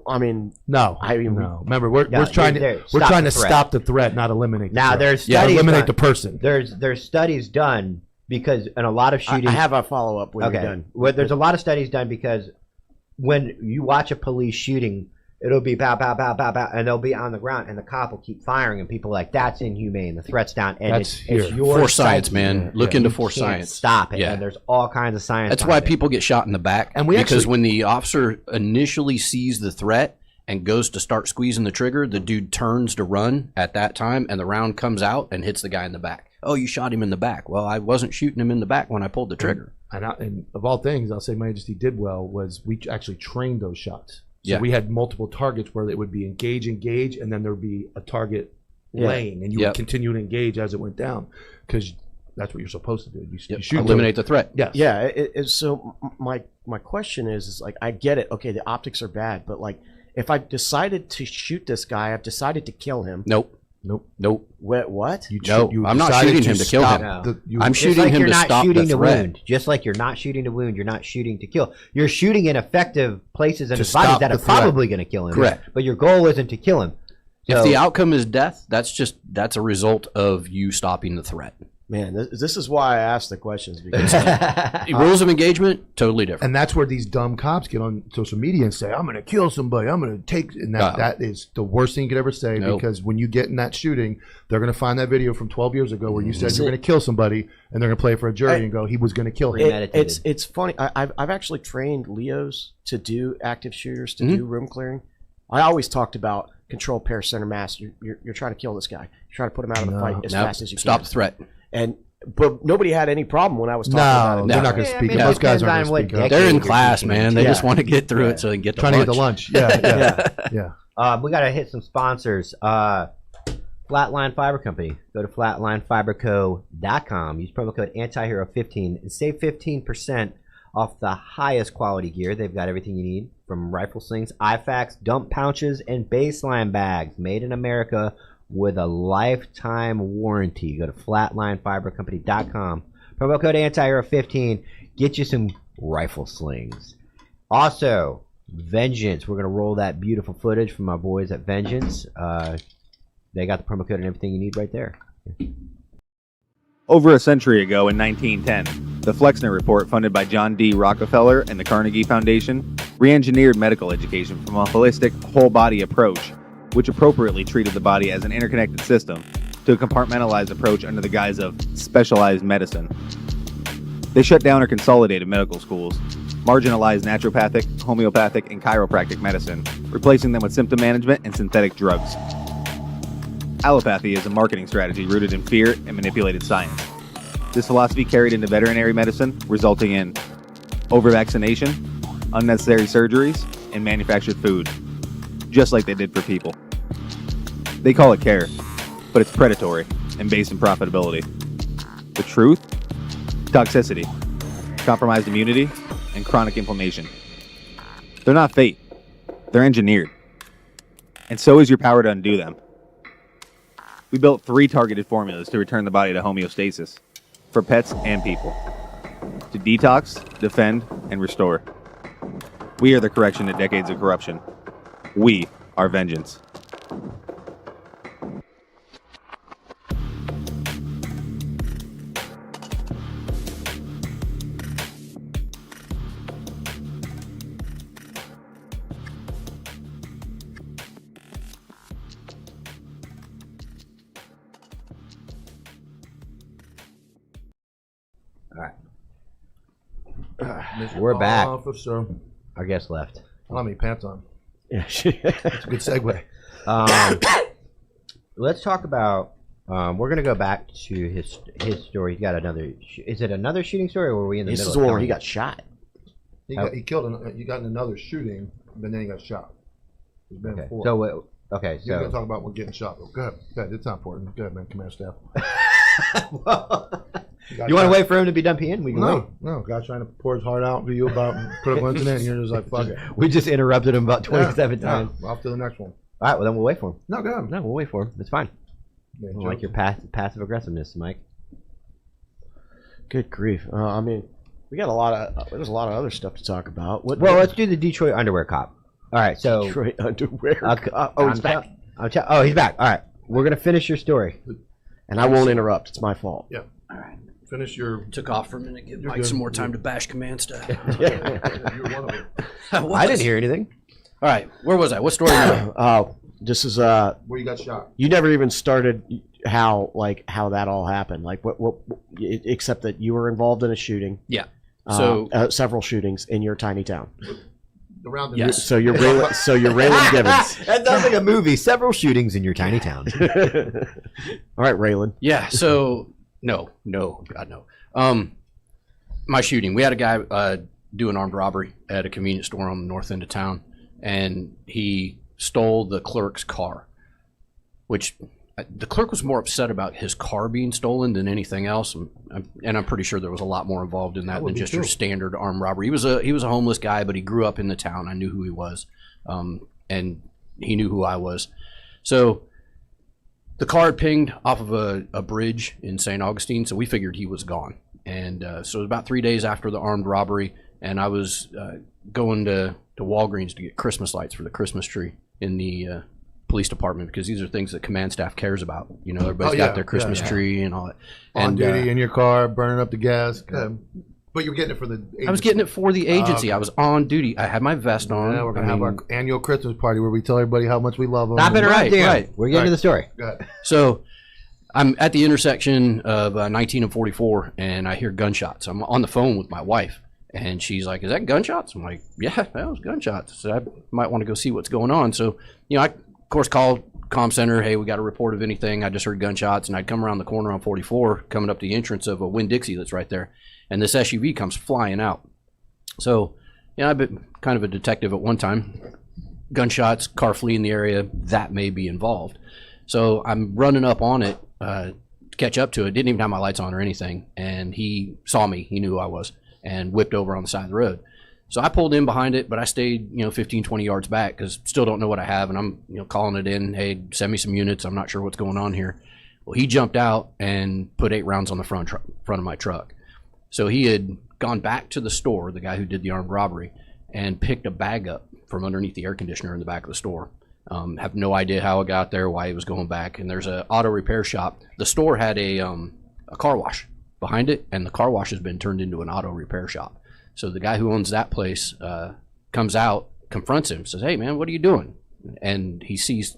I mean, no. Remember, we're trying to stop the threat, not eliminate. There's studies eliminate done. The person. There's studies done because in a lot of shootings. I have a follow up when you're done. Well, there's a lot of studies done because when you watch a police shooting, it'll be pow, pow, pow, pow, pow, and they'll be on the ground, and the cop will keep firing, and people are like, that's inhumane. The threat's down, and it's your force science, man. Look into force science. Stop it. Yeah. And there's all kinds of science. That's why people get shot in the back. And because when the officer initially sees the threat and goes to start squeezing the trigger, the dude turns to run at that time, and the round comes out and hits the guy in the back. Oh, you shot him in the back. Well, I wasn't shooting him in the back when I pulled the trigger. And of all things, I'll say Majesty did well was we actually trained those shots. So we had multiple targets where it would be engage, and then there would be a target laying, and you would continue to engage as it went down because that's what you're supposed to do. You shoot eliminate the threat. Yes. Yeah. So my question is like, I get it. Okay, the optics are bad, but like if I decided to shoot this guy, I've decided to kill him. Nope. What? I'm not shooting him to kill him. I'm shooting him to stop the threat. Just like you're not shooting to wound, you're not shooting to kill. You're shooting in effective places in his body that are probably going to kill him. Correct. But your goal isn't to kill him. If the outcome is death, that's a result of you stopping the threat. Man, this is why I asked the questions, because rules of engagement totally different. And that's where these dumb cops get on social media and say, "I'm going to kill somebody. I'm going to take." And that is the worst thing you could ever say, because when you get in that shooting, they're going to find that video from 12 years ago where you said you're going to kill somebody, and they're going to play it for a jury and go, "He was going to kill him." It's funny. I've actually trained Leos to do active shooters, to do room clearing. I always talked about control pair center mass. You're trying to kill this guy. You're trying to put him out of the fight as fast as you can. Stop the threat. But nobody had any problem when I was talking about it. They're not going to speak up. Those guys aren't going to speak up. They're in class, man. They just want to get through it so they can get to lunch. Trying to get the lunch. Yeah. We got to hit some sponsors. Flatline Fiber Company. Go to flatlinefiberco.com. Use promo code ANTIHERO15 and save 15% off the highest quality gear. They've got everything you need, from rifle slings, IFAKs, dump pouches, and baseline bags. Made in America with a lifetime warranty. Go to flatlinefibercompany.com. Promo code ANTIHERO15. Get you some rifle slings. Also, Vengeance. We're going to roll that beautiful footage from our boys at Vengeance. They got the promo code and everything you need right there. Over a century ago in 1910, the Flexner Report, funded by John D. Rockefeller and the Carnegie Foundation, re-engineered medical education from a holistic, whole-body approach, which appropriately treated the body as an interconnected system, to a compartmentalized approach under the guise of specialized medicine. They shut down or consolidated medical schools, marginalized naturopathic, homeopathic, and chiropractic medicine, replacing them with symptom management and synthetic drugs. Allopathy is a marketing strategy rooted in fear and manipulated science. This philosophy carried into veterinary medicine, resulting in over-vaccination, unnecessary surgeries, and manufactured food, just like they did for people. They call it care, but it's predatory and based in profitability. The truth? Toxicity, compromised immunity, and chronic inflammation. They're not fate. They're engineered. And so is your power to undo them. We built 3 targeted formulas to return the body to homeostasis, for pets and people, to detox, defend, and restore. We are the correction to decades of corruption. We are Vengeance. We're back. Officer. Our guest left. I don't have any pants on. Yeah, It's a good segue. Let's talk about We're gonna go back to his story. He's got another. Is it another shooting story, or were we in the middle? This is the one where he got shot. He got in another shooting, but then he got shot. There's been Okay. 4. So You're gonna talk about what getting shot. Go ahead. It's not important. Go ahead, man. Command staff. You want to wait for him to be done peeing? We can wait. No. Guy's trying to pour his heart out to you about critical incident, and you're just like, fuck it. We just interrupted him about 27 times. Off to the next one. All right, well then we'll wait for him. No, go ahead. No, we'll wait for him. It's fine. Yeah, I don't like your passive aggressiveness, Mike. Good grief. I mean, there's a lot of other stuff to talk about. Let's do the Detroit underwear cop. All right, so Detroit underwear cop. He's back. He's back. All right, we're gonna finish your story, and I won't interrupt. It's my fault. Yeah. All right. Finish your. Took off for a minute. Give Mike some more time to bash command staff. You're one of them. I didn't hear anything. All right, where was I? What story? This is where you got shot. You never even started how that all happened. Like what except that you were involved in a shooting. Yeah. So several shootings in your tiny town. Around the yes. So you're Raylan Gibbons. That sounds like a movie. Several shootings in your tiny town. All right, Raylan. Yeah. So no, God no. My shooting. We had a guy do an armed robbery at a convenience store on the north end of town, and he stole the clerk's car, which the clerk was more upset about his car being stolen than anything else, and I'm pretty sure there was a lot more involved in that than just your standard armed robbery. He was a homeless guy, but he grew up in the town. I knew who he was, and he knew who I was. So the car had pinged off of a bridge in St. Augustine, so we figured he was gone. And so it was about 3 days after the armed robbery, and I was going to Walgreens to get Christmas lights for the Christmas tree in the police department, because these are things that command staff cares about. You know, everybody's got their Christmas tree and all that. On duty in your car, burning up the gas. But you're getting it for the agency. I was getting it for the agency. Okay. I was on duty. I had my vest on. Yeah, we're going to have our annual Christmas party where we tell everybody how much we love them. Stop it right. We're getting to the story. So I'm at the intersection of 19 and 44, and I hear gunshots. I'm on the phone with my wife, and she's like, "Is that gunshots?" I'm like, "Yeah, that was gunshots." So I might want to go see what's going on. So, I, of course, called comm center. Hey, we got a report of anything. I just heard gunshots, and I'd come around the corner on 44, coming up the entrance of a Winn-Dixie that's right there, and this SUV comes flying out. So, I've been kind of a detective at one time. Gunshots, car fleeing the area, that may be involved. So I'm running up on it to catch up to it. Didn't even have my lights on or anything, and he saw me. He knew who I was, and whipped over on the side of the road. So I pulled in behind it, but I stayed, 15, 20 yards back because still don't know what I have. And I'm, calling it in. Hey, send me some units. I'm not sure what's going on here. Well, he jumped out and put 8 rounds on the front of my truck. So he had gone back to the store, the guy who did the armed robbery, and picked a bag up from underneath the air conditioner in the back of the store. Have no idea how it got there, why he was going back. And there's an auto repair shop. The store had a car wash behind it, and the car wash has been turned into an auto repair shop. So the guy who owns that place comes out, confronts him, says, "Hey, man, what are you doing?" And he sees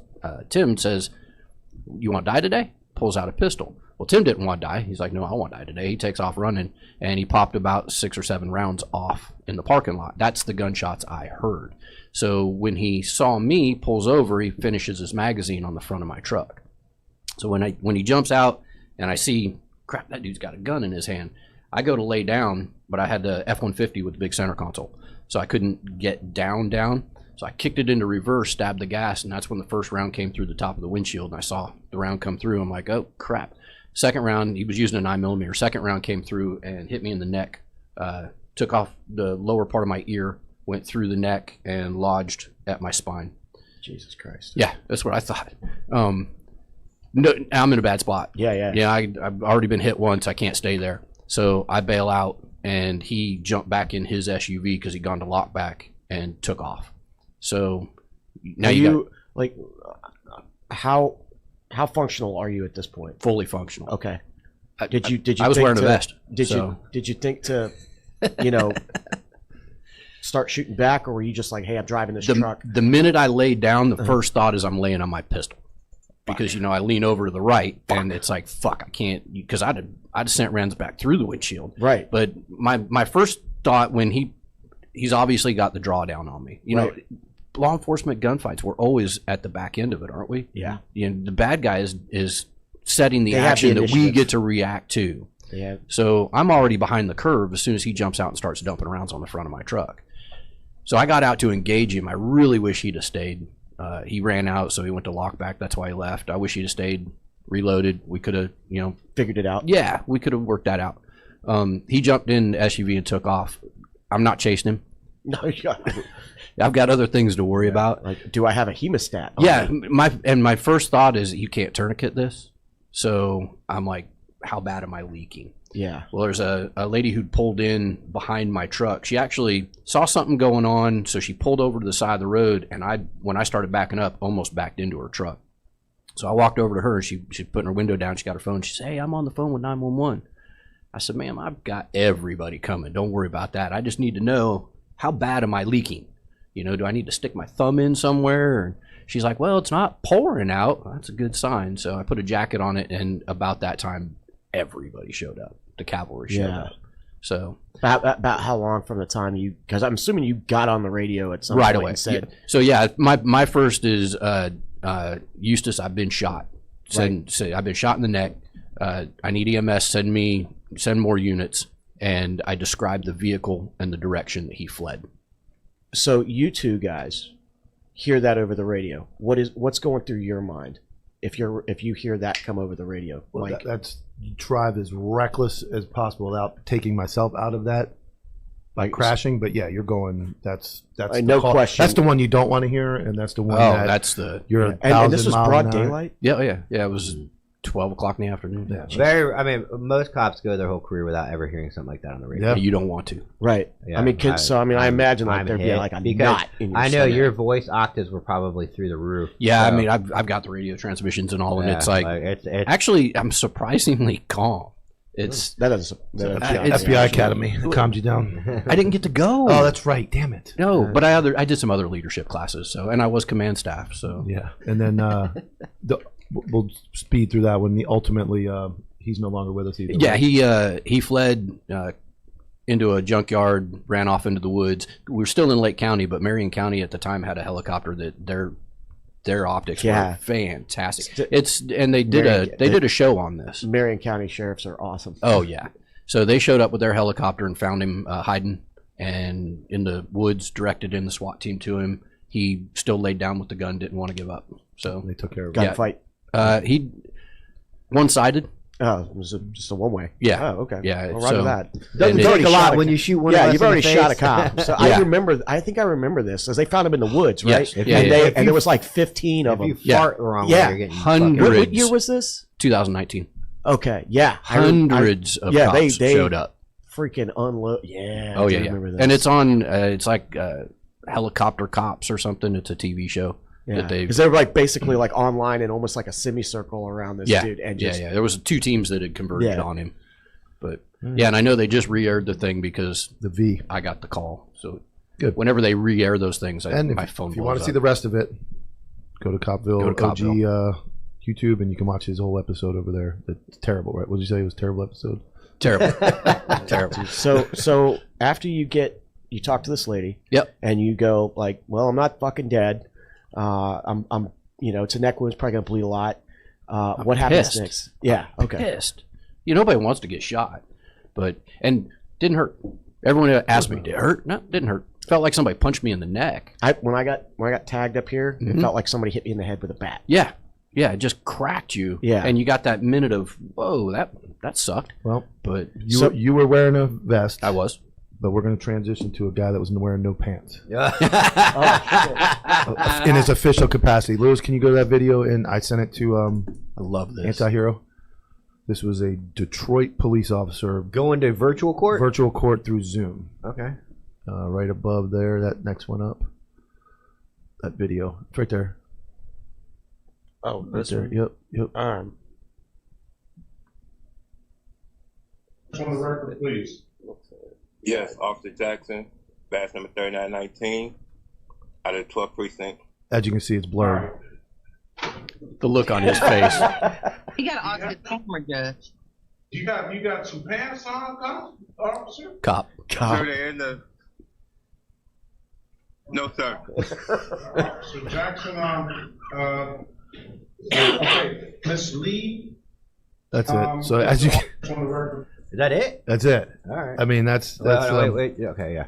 Tim, says, "You want to die today?" Pulls out a pistol. Well, Tim didn't want to die. He's like, "No, I want to die today." He takes off running, and he popped about 6 or 7 rounds off in the parking lot. That's the gunshots I heard. So when he saw me, pulls over, he finishes his magazine on the front of my truck. So when he jumps out and I see, crap, that dude's got a gun in his hand, I go to lay down, but I had the F-150 with the big center console, so I couldn't get down. So I kicked it into reverse, stabbed the gas, and that's when the first round came through the top of the windshield, and I saw the round come through. I'm like, oh, crap. Second round, he was using a 9mm. Second round came through and hit me in the neck, took off the lower part of my ear, went through the neck, and lodged at my spine. Jesus Christ. Yeah, that's what I thought. No, I'm in a bad spot. Yeah, I've already been hit once. I can't stay there. So I bail out, and he jumped back in his SUV because he'd gone to lock back and took off. So now how functional are you at this point? Fully functional. Okay. Did you? I was wearing a vest. Did you think to, start shooting back, or were you just like, "Hey, I'm driving this truck"? The minute I laid down, the first thought is I'm laying on my pistol. Because I lean over to the right, and it's like, fuck, I can't, because I'd have sent rounds back through the windshield. Right. But my first thought when he's obviously got the drawdown on me. Law enforcement gunfights, we're always at the back end of it, aren't we? Yeah. The bad guy is setting the action that we get to react to. Yeah. So I'm already behind the curve as soon as he jumps out and starts dumping rounds on the front of my truck. So I got out to engage him. I really wish he'd have stayed. He ran out, so he went to lockback. That's why he left. I wish he'd have stayed, reloaded. We could have, figured it out. Yeah, we could have worked that out. He jumped in the SUV and took off. I'm not chasing him. No, I've got other things to worry about. Like, do I have a hemostat? Yeah, my first thought is you can't tourniquet this. So I'm like, how bad am I leaking? Yeah. Well, there's a lady who'd pulled in behind my truck. She actually saw something going on, so she pulled over to the side of the road, and when I started backing up, almost backed into her truck. So I walked over to her, and she's putting her window down. She got her phone. She said, "Hey, I'm on the phone with 911." I said, "Ma'am, I've got everybody coming. Don't worry about that. I just need to know, how bad am I leaking? Do I need to stick my thumb in somewhere?" And she's like, "Well, it's not pouring out." That's a good sign. So I put a jacket on it, and about that time, everybody showed up. The cavalry showed up. So about how long from the time because I'm assuming you got on the radio at some right point away. And said, So my first is Eustace, I've been shot. Say I've been shot in the neck. I need EMS. Send more units. And I described the vehicle and the direction that he fled. So you two guys hear that over the radio. What's going through your mind if you hear that come over the radio? Well, that's you drive as reckless as possible without taking myself out of that, like crashing. But yeah, you're going. That's no question. That's the one you don't want to hear, and that's the one. That's the. You're and this was broad daylight. Yeah. It was 12 o'clock in the afternoon. Yeah. Most cops go their whole career without ever hearing something like that on the radio. Yeah, you don't want to. Right. Yeah, I imagine like there'd be like a knot in your I know stomach. your voice octaves were probably through the roof. Yeah, so. I've got the radio transmissions and all, and it's like it's actually I'm surprisingly calm. It's FBI Academy. It calmed you down. I didn't get to go. Oh, that's right. Damn it. No, but I did some other leadership classes, and I was command staff. So yeah, and then we'll speed through that when ultimately he's no longer with us either. Yeah, right? He fled into a junkyard, ran off into the woods. We were still in Lake County, but Marion County at the time had a helicopter that their optics were fantastic. They did a show on this. Marion County sheriffs are awesome. Oh yeah, so they showed up with their helicopter and found him hiding and in the woods, directed in the SWAT team to him. He still laid down with the gun, didn't want to give up. So they took care of gunfight. He one-sided. Oh, it was just a one-way. Yeah. Oh, okay. Yeah. Well, roger that. Doesn't take a lot when you shoot one. Yeah, you've already shot a cop. So I remember this, as they found him in the woods, right? Yes. And there was like 15 of them. If you fart the wrong way, you're getting hundreds. What year was this? 2019. Okay. Yeah. Hundreds of cops showed up. Freaking unload. Yeah. Oh yeah. Remember this. And it's on. It's like Helicopter Cops or something. It's a TV show. Yeah, because they were like basically like online and almost like a semicircle around this dude. And there was 2 teams that had converged on him, but and I know they just re-aired the thing because I got the call. So good. Whenever they re-air those things, my phone. If you want to see the rest of it, go to Copville OG YouTube, and you can watch his whole episode over there. It's terrible, right? What did you say? It was a terrible episode. Terrible, terrible. So after you talk to this lady, and you go like, well, I'm not fucking dead. I'm it's a neck wound, it's probably gonna bleed a lot. What happens next? Yeah, okay. Pissed. Nobody wants to get shot, and didn't hurt. Everyone asked me, did it hurt? No, didn't hurt. Felt like somebody punched me in the neck. When I got tagged up here, it felt like somebody hit me in the head with a bat. Yeah, it just cracked you. Yeah, and you got that minute of whoa, that sucked. Well, but you were wearing a vest. I was. But we're going to transition to a guy that was wearing no pants. Yeah. In his official capacity. Lewis, can you go to that video? And I sent it to I love this. Antihero. This was a Detroit police officer. Going to virtual court? Virtual court through Zoom. Okay. Right above there, that next one up. That video. It's right there. Oh, right there. Yep. On the record, please. Yes, Officer Jackson, badge number 3919, out of the 12th precinct. As you can see, it's blurred. The look on his face. He got off the camera, Judge. You got some pants on, officer? Cop. Sir, they're in the... No, sir. So Jackson, okay, Miss Lee, That's it. So as you, is that it? That's it. All right. I mean, that's wait. Okay, yeah.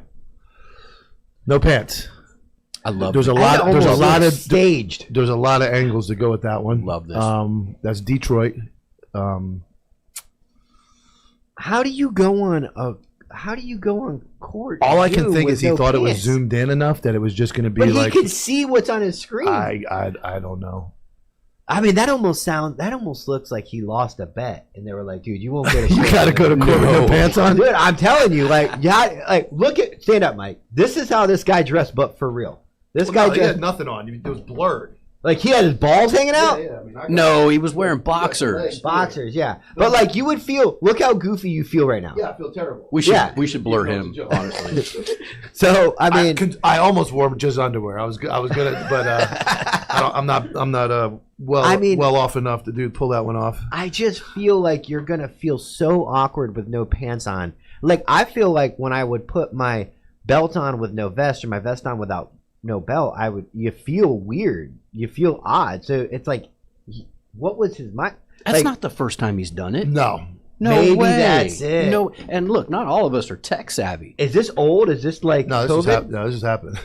No pants. I love. There's a lot of staged. There's a lot of angles to go with that one. Love this. That's Detroit. How do you go on court? All I can think is he thought it was zoomed in enough that it was just going to be but like. He can see what's on his screen. I don't know. I mean, that almost looks like he lost a bet, and they were like, "Dude, you won't get You got to go to court with no pants on." Dude, I'm telling you, stand up, Mike. This is how this guy dressed, but for real. He had nothing on. It was blurred. Like he had his balls hanging out. Yeah, I mean, no, he was wearing boxers. Boxers, yeah. But like you would feel. Look how goofy you feel right now. Yeah, I feel terrible. We should blur him, honestly. So I mean, I almost wore just underwear. I was gonna, but I'm not well off enough to pull that one off. I just feel like you're gonna feel so awkward with no pants on. Like I feel like when I would put my belt on with no vest or my vest on without no belt, you feel weird. You feel odd. So it's like, what was his mind? That's not the first time he's done it. No Maybe way. That's it. No, and look, not all of us are tech savvy. Is this old? Is this like no? This just happened.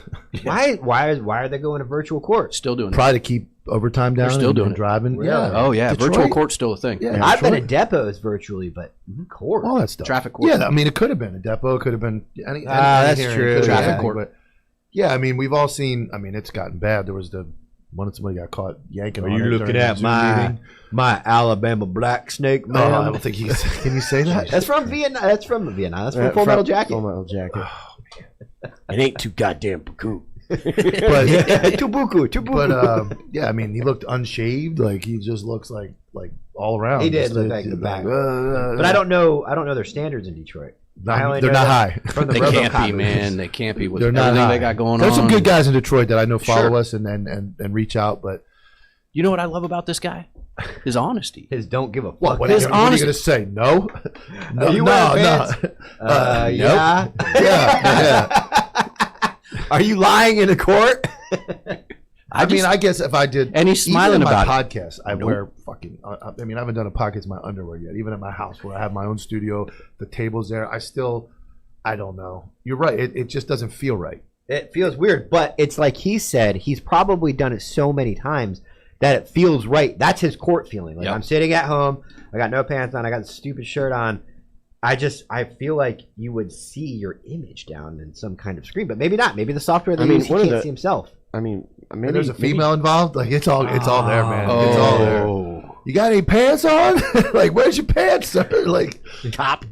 Why are they going to virtual court? Still doing Probably to keep overtime down. They're still doing driving. Really? Yeah. Oh yeah, Detroit? virtual court's still a thing. Yeah, I've been at depots virtually, but court, all that stuff. Traffic court. Yeah, I mean, it could have been a depot. It could have been any. That's true. Traffic court. But yeah, I mean, we've all seen. I mean, it's gotten bad. There was the one that somebody got caught yanking. Are you looking at my Alabama black snake, man? I don't think he's. Can you say that? That's from Vietnam. That's from Full Metal Jacket. Full Metal Jacket. It ain't too goddamn buku. But Tubuku. But yeah, I mean, he looked unshaved. Like he just looks like all around. He did look like the back. But I don't know their standards in Detroit. They're not high. They can't be, man. They can't be with everything they got going on. There's some good guys in Detroit that I know follow us and reach out. But you know what I love about this guy? His honesty. His don't give a fuck. What are you going to say? No? No. Yeah. Are you lying in a court? I mean, I guess if I did, and he's smiling about my podcast, I wear fucking. I mean, I haven't done a podcast in my underwear yet. Even at my house, where I have my own studio, the table's there. I don't know. You're right. It just doesn't feel right. It feels weird, but it's like he said. He's probably done it so many times that it feels right. That's his court feeling. Like I'm sitting at home. I got no pants on. I got the stupid shirt on. I feel like you would see your image down in some kind of screen, but maybe not. Maybe the software he can't see himself. I mean, maybe there's a female involved. Like it's all there, man. Oh. It's all there. You got any pants on? Like, where's your pants, sir? Like, cop.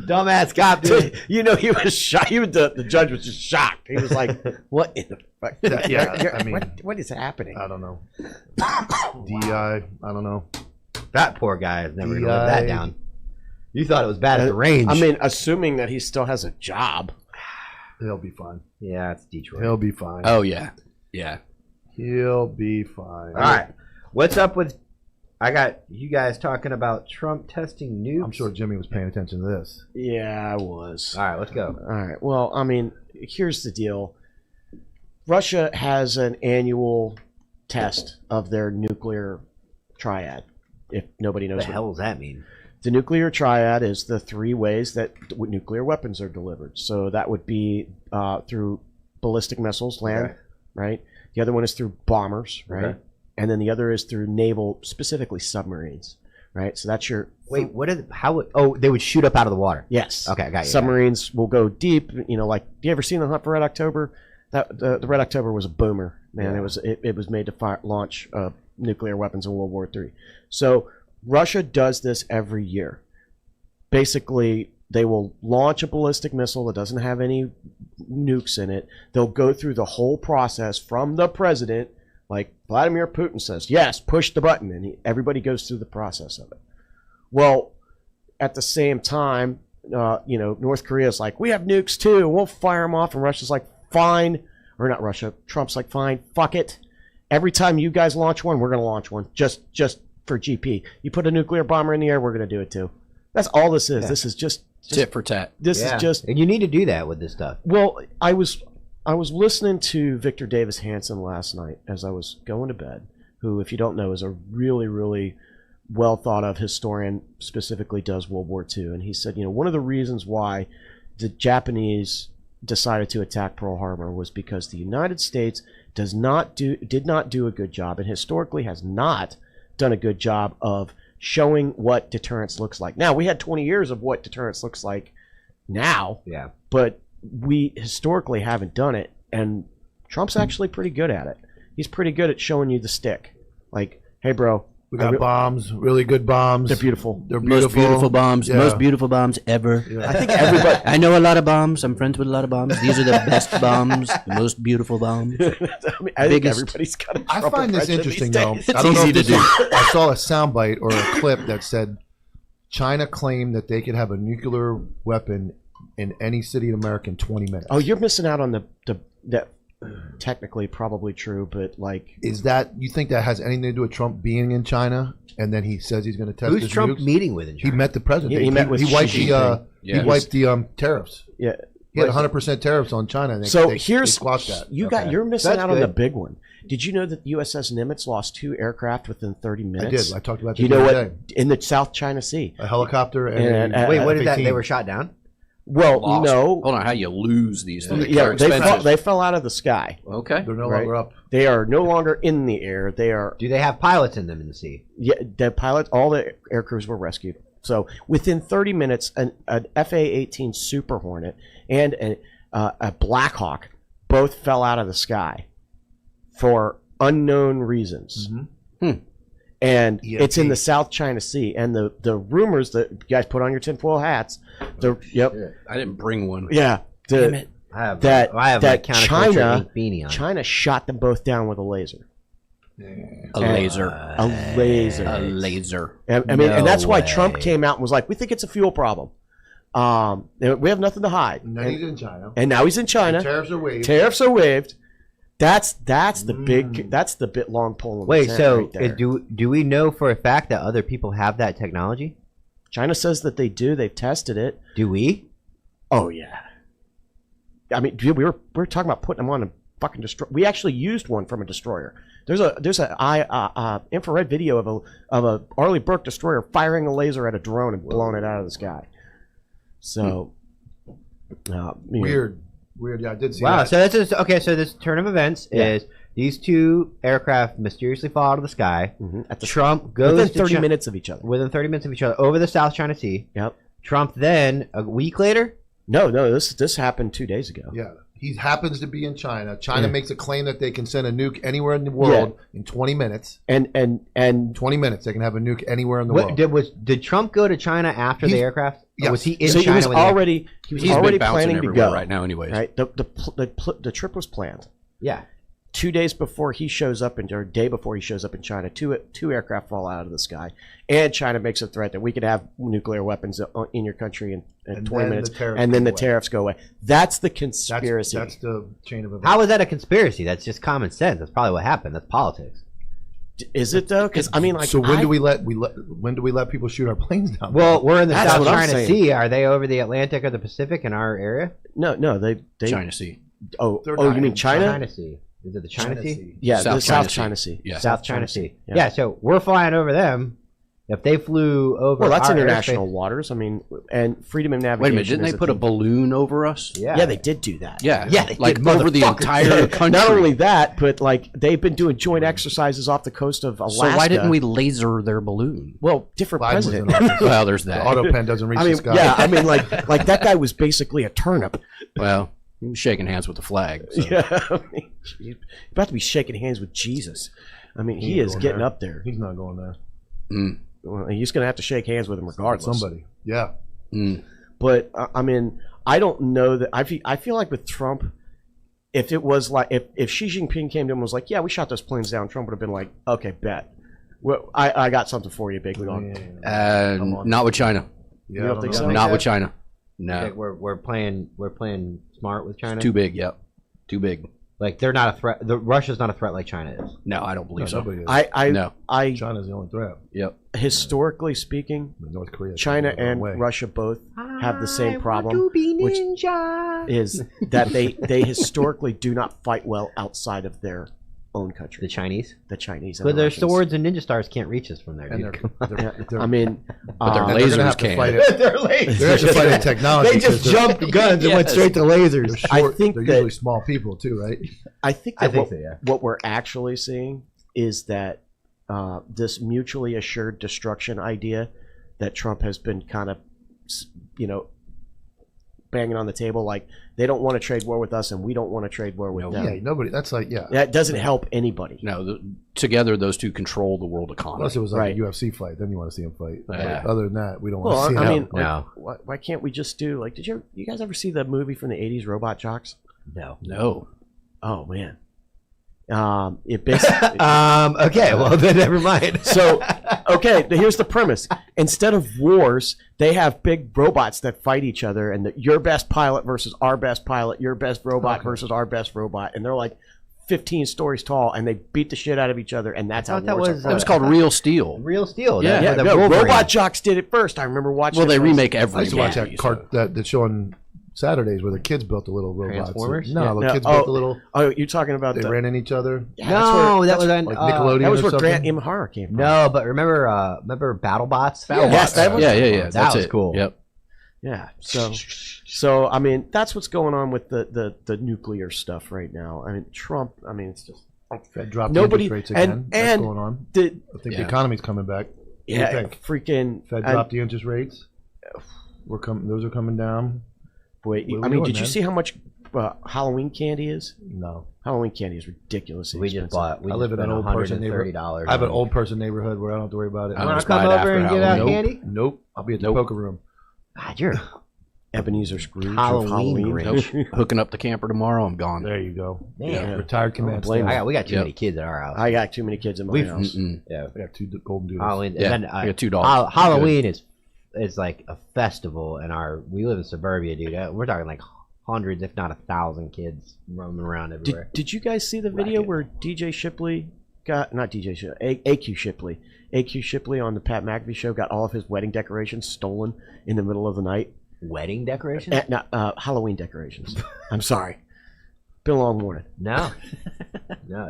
Dumbass cop, dude. You know, he was shocked. The judge was just shocked. He was like, "What in the fuck? I mean, what is happening?" I don't know. DI. I don't know. That poor guy has never lived that down. You thought it was bad at the range. I mean, assuming that he still has a job. He'll be fine. Yeah, it's Detroit. He'll be fine. Oh yeah, yeah. He'll be fine. All right. What's up with? I got you guys talking about Trump testing nukes. I'm sure Jimmy was paying attention to this. Yeah, I was. All right, let's go. All right. Well, I mean, here's the deal. Russia has an annual test of their nuclear triad. If nobody knows what the hell does that mean? The nuclear triad is the three ways that nuclear weapons are delivered. So that would be through ballistic missiles, land, right? The other one is through bombers, right? Okay. And then the other is through naval, specifically submarines, right? So that's your... Wait, they would shoot up out of the water? Yes. Okay, I got you. Submarines will go deep, like, do you ever seen The Hunt for Red October? The Red October was a boomer, man. Yeah. It was made to launch nuclear weapons in World War III. So... Russia does this every year. Basically, they will launch a ballistic missile that doesn't have any nukes in it. They'll go through the whole process from the president, like Vladimir Putin says, yes, push the button, and everybody goes through the process of it. Well, at the same time, North Korea's like, we have nukes too, we'll fire them off, and Russia's like, fine. Or not Russia, Trump's like, fine, fuck it. Every time you guys launch one, we're going to launch one. Just for GP. You put a nuclear bomber in the air, we're going to do it too. That's all this is. Yeah. This is just tit for tat. This is just... And you need to do that with this stuff. Well, I was listening to Victor Davis Hanson last night as I was going to bed, who, if you don't know, is a really, really well thought of historian specifically does World War II, and he said, one of the reasons why the Japanese decided to attack Pearl Harbor was because the United States did not do a good job, and historically has not done a good job of showing what deterrence looks like. Now, we had 20 years of what deterrence looks like now, but we historically haven't done it, and Trump's actually pretty good at it. He's pretty good at showing you the stick. Like, hey, bro. We got bombs, really good bombs. They're beautiful. They're beautiful. Most beautiful bombs. Yeah. Most beautiful bombs ever. Yeah. I think everybody. I know a lot of bombs. I'm friends with a lot of bombs. These are the best bombs, the most beautiful bombs. I think everybody's got a I find this interesting, though. It's easy to do. I saw a soundbite or a clip that said China claimed that they could have a nuclear weapon in any city in America in 20 minutes. Oh, you're missing out on that. Technically, probably true, but like, is that, you think that has anything to do with Trump being in China, and then he says he's going to test? Who's his Trump nukes? meeting with in China? He met the president. Yeah, he met with he wiped Xi the Jinping. he wiped the tariffs. Yeah, he had 100% tariffs on China. And so they squashed that. You're missing That's out good. on the big one. Did you know that the USS Nimitz lost 2 aircraft within 30 minutes? I did. I talked about that. You know the what? other day. In the South China Sea, A helicopter and Wait, what did that? F-18. They were shot down? Well, Lost. no. Hold on, how you lose these things? Yeah, they fell out of the sky. Okay. They're no longer up. They are no longer in the air. They are. Do they have pilots in them in the sea? Yeah, the pilots, all the air crews were rescued. So within 30 minutes, an FA-18 Super Hornet and a Black Hawk both fell out of the sky for unknown reasons. Mm-hmm. And it's in the South China Sea. And the rumors that you guys put on your tinfoil hats, I didn't bring one. yeah, Damn it. I have that China beanie on. China shot them both down with a laser. A laser. A laser. A laser. And that's why Trump came out and was like, "We think it's a fuel problem. We have nothing to hide." And then he's in China. And now he's in China. The tariffs are waived. Tariffs are waived. That's the big. That's the bit long pole in the Wait, tent so right there. do we know for a fact that other people have that technology? China says that they do. They've tested it. Do we? Oh yeah. I mean, dude, we were talking about putting them on a fucking destroyer. We actually used one from a destroyer. There's a infrared video of a Arleigh Burke destroyer firing a laser at a drone and blowing it out of the sky. So Weird. Yeah, I did see Wow. that. So that's just, okay. So this turn of events is these 2 aircraft mysteriously fall out of the sky. Trump goes within to 30 minutes of each other. Within 30 minutes of each other over the South China Sea. Yep. Trump then a week later. No. This happened 2 days ago. Yeah. He happens to be in China. China makes a claim that they can send a nuke anywhere in the world in 20 minutes. And 20 minutes, they can have a nuke anywhere in the world. Did Trump go to China after the aircraft? Yes. Or was he in so China? He was already planning to go right now, anyways. Right. The trip was planned. Yeah. 2 days before he shows up, or a day before he shows up in China, two aircraft fall out of the sky, and China makes a threat that we could have nuclear weapons in your country in 20 minutes, and then the tariffs go away. That's the conspiracy. That's the chain of events. How is that a conspiracy? That's just common sense. That's probably what happened. That's politics. Is it though? Because I mean, like, so when do we let people shoot our planes down? Well, we're in the That's South what I'm China saying. Sea. Are they over the Atlantic or the Pacific in our area? No, they China Sea. Oh, They're you not mean in China? China Sea. Is it the China Sea? Yeah, the South South China China Sea. Sea. Yeah. South China Sea. Yeah. Yeah, so we're flying over them. If they flew over, Well, that's our international airspace- waters. I mean, and freedom of navigation. Wait a minute, didn't they is put a thing. balloon over us? Yeah, they did do that. Yeah, they like did, over the entire country. Not only that, but like they've been doing joint exercises off the coast of Alaska. So why didn't we laser their balloon? Well, different Biden was in president. office. Well, there's The that. auto pen doesn't reach I mean, the sky. yeah, I mean, like that guy was basically a turnip. Well, he was shaking hands with the flag. So. Yeah, I mean, he's about to be shaking hands with Jesus. I mean, he is going getting there. up there. He's not going there. Well, he's going to have to shake hands with him regardless. Somebody. Yeah. But I mean, I don't know that. I feel like with Trump, if it was like if Xi Jinping came to him and was like, "Yeah, we shot those planes down," Trump would have been like, "Okay, bet. Well, I got something for you, big dog." Not with China. Yeah, You don't think so? Not with China. No. Like we're playing smart with China. Too big. Yep. Too big. Like they're not a threat. Russia's not a threat like China is. No, I don't believe so. Nobody is. No. China's the only threat. Yep. Historically speaking, North Korea. China and Russia both have the same problem, which is that they historically do not fight well outside of their own country. The Chinese? The Chinese. But their swords and ninja stars can't reach us from there. And I mean, but their lasers can. They're have to fight in technology. They just jumped the guns and went straight to lasers. Short, I think they're usually small people too, right? I think what we're actually seeing is that this mutually assured destruction idea that Trump has been kind of, banging on the table, like they don't want to trade war with us and we don't want to trade war with them. Yeah, nobody. That's like that doesn't help anybody. No, together those two control the world economy. Unless it was like a UFC fight, then you want to see him fight. Yeah. Other than that, we don't want to see him. I mean, why can't we just do like? You guys ever see the movie from the '80s, Robot Jocks? No. Oh man. It basically. Okay, well then never mind. So, okay, here's the premise. Instead of wars, they have big robots that fight each other, and your best pilot versus our best pilot, your best robot versus our best robot, and they're like 15 stories tall, and they beat the shit out of each other, and that's how that wars was. It was called Real Steel. Real Steel. Yeah. Robot Jocks did it first. I remember watching. Well, they remake every. I used to watch that show on Saturdays where the kids built the little robots. Transformers? No, the kids built the little. Oh, you're talking about they ran in each other. Yeah, no, that was on like Nickelodeon. That was where or Grant Imahara came from. No, but remember BattleBots? Yes, that was that was cool. Yep. Yeah. So I mean, that's what's going on with the nuclear stuff right now. I mean, Trump. I mean, it's just Fed dropped the interest rates again. That's going on. I think the economy's coming back. Yeah, freaking Fed dropped the interest rates. Those are coming down. Boy, I mean, did you see how much Halloween candy is? No. Halloween candy is ridiculous. We just bought. I live in an old person neighborhood. I have an old person neighborhood where I don't have to worry about it. You want to come over and give out candy? Nope. I'll be at the poker room. God, you're Ebenezer Scrooge. Halloween. Nope. Hooking up the camper tomorrow. I'm gone. There you go. Man. Retired command. We got too many kids at our house. I got too many kids in my house. Yeah, we got 2 golden doodles. Halloween. Yeah, and then, I got 2 dogs. Halloween is like a festival, and we live in suburbia, dude. We're talking like hundreds, if not 1,000 kids roaming around everywhere. Did you guys see the video where DJ Shipley AQ Shipley on the Pat McAfee show got all of his wedding decorations stolen in the middle of the night? Wedding decorations? Halloween decorations. I'm sorry. Been a long morning. No.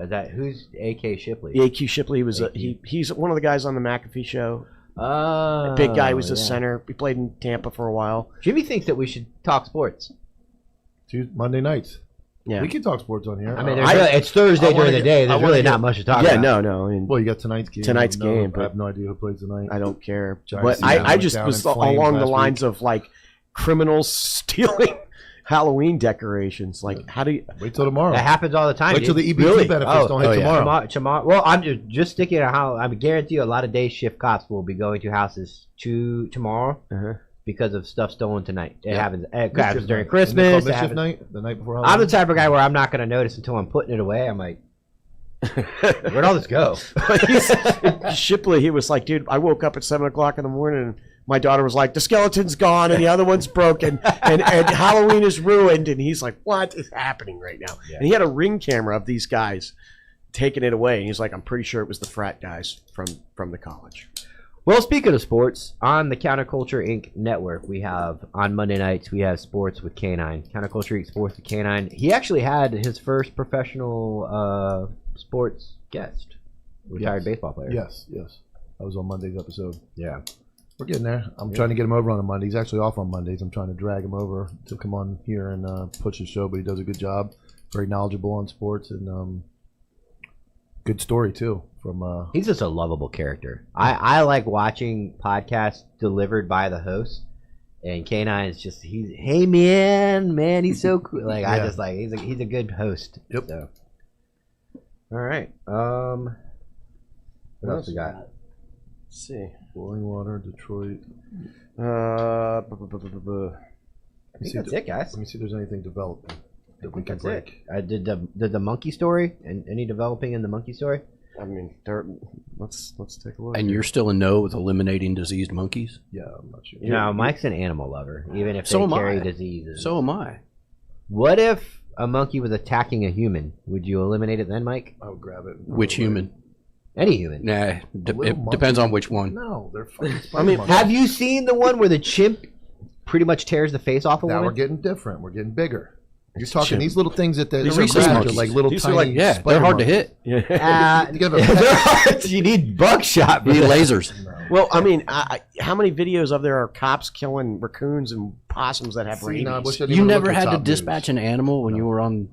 Is that who's AK Shipley? AQ Shipley was he's one of the guys on the McAfee show. Big guy, was a center. He played in Tampa for a while. Jimmy thinks that we should talk sports. Monday nights. Yeah, we can talk sports on here. I mean, it's Thursday during the day. There's really not much to talk about. Yeah, no. I mean, well, you got tonight's game. But I have no idea who plays tonight. I don't care. But I just was along the lines of like criminals stealing Halloween decorations. Like, how do you wait till tomorrow? That happens all the time. Wait till the EBT benefits don't hit tomorrow. Tomorrow. Well, I'm just sticking to how I guarantee you a lot of day shift cops will be going to houses tomorrow. Because of stuff stolen tonight. It happens during Christmas. The night before Halloween. I'm the type of guy where I'm not going to notice until I'm putting it away. I'm like, where'd all this go? Shipley, he was like, dude, I woke up at 7 o'clock in the morning and my daughter was like, the skeleton's gone and the other one's broken and Halloween is ruined. And he's like, what is happening right now? Yeah. And he had a ring camera of these guys taking it away. And he's like, I'm pretty sure it was the frat guys from the college. Well, speaking of sports, on the Counterculture Inc. network, we have, on Monday nights, we have Sports with K9. Counterculture Inc. Sports with K9. He actually had his first professional sports guest, retired baseball player. Yes. That was on Monday's episode. Yeah. We're getting there. I'm trying to get him over on a Monday. He's actually off on Mondays. I'm trying to drag him over to come on here and push his show, but he does a good job. Very knowledgeable on sports and good story, too. He's just a lovable character. I like watching podcasts delivered by the host, and K9 is just hey man, he's so cool. Like I just like he's a good host. Yep. So. All right. What else we got? Let's see. Boiling Water, Detroit. I think that's it, guys. Let me see if there's anything developing that we can break. Did the monkey story and any developing in the monkey story? I mean, let's take a look. And you're still in know with eliminating diseased monkeys? Yeah, I'm not sure. No, Mike's an animal lover, even if they carry diseases. So am I. What if a monkey was attacking a human? Would you eliminate it then, Mike? I would grab it. Which human? Any human. Nah, it depends on which one. No, they're fucking I mean, have you seen the one where the chimp pretty much tears the face off a woman? Now we're getting different. We're getting bigger. You're talking these little things that These are like little tiny. They're hard to hit. You need buckshot. You need lasers. Well, I mean, how many videos of there are cops killing raccoons and possums that have rabies? You never had to dispatch an animal when you were on.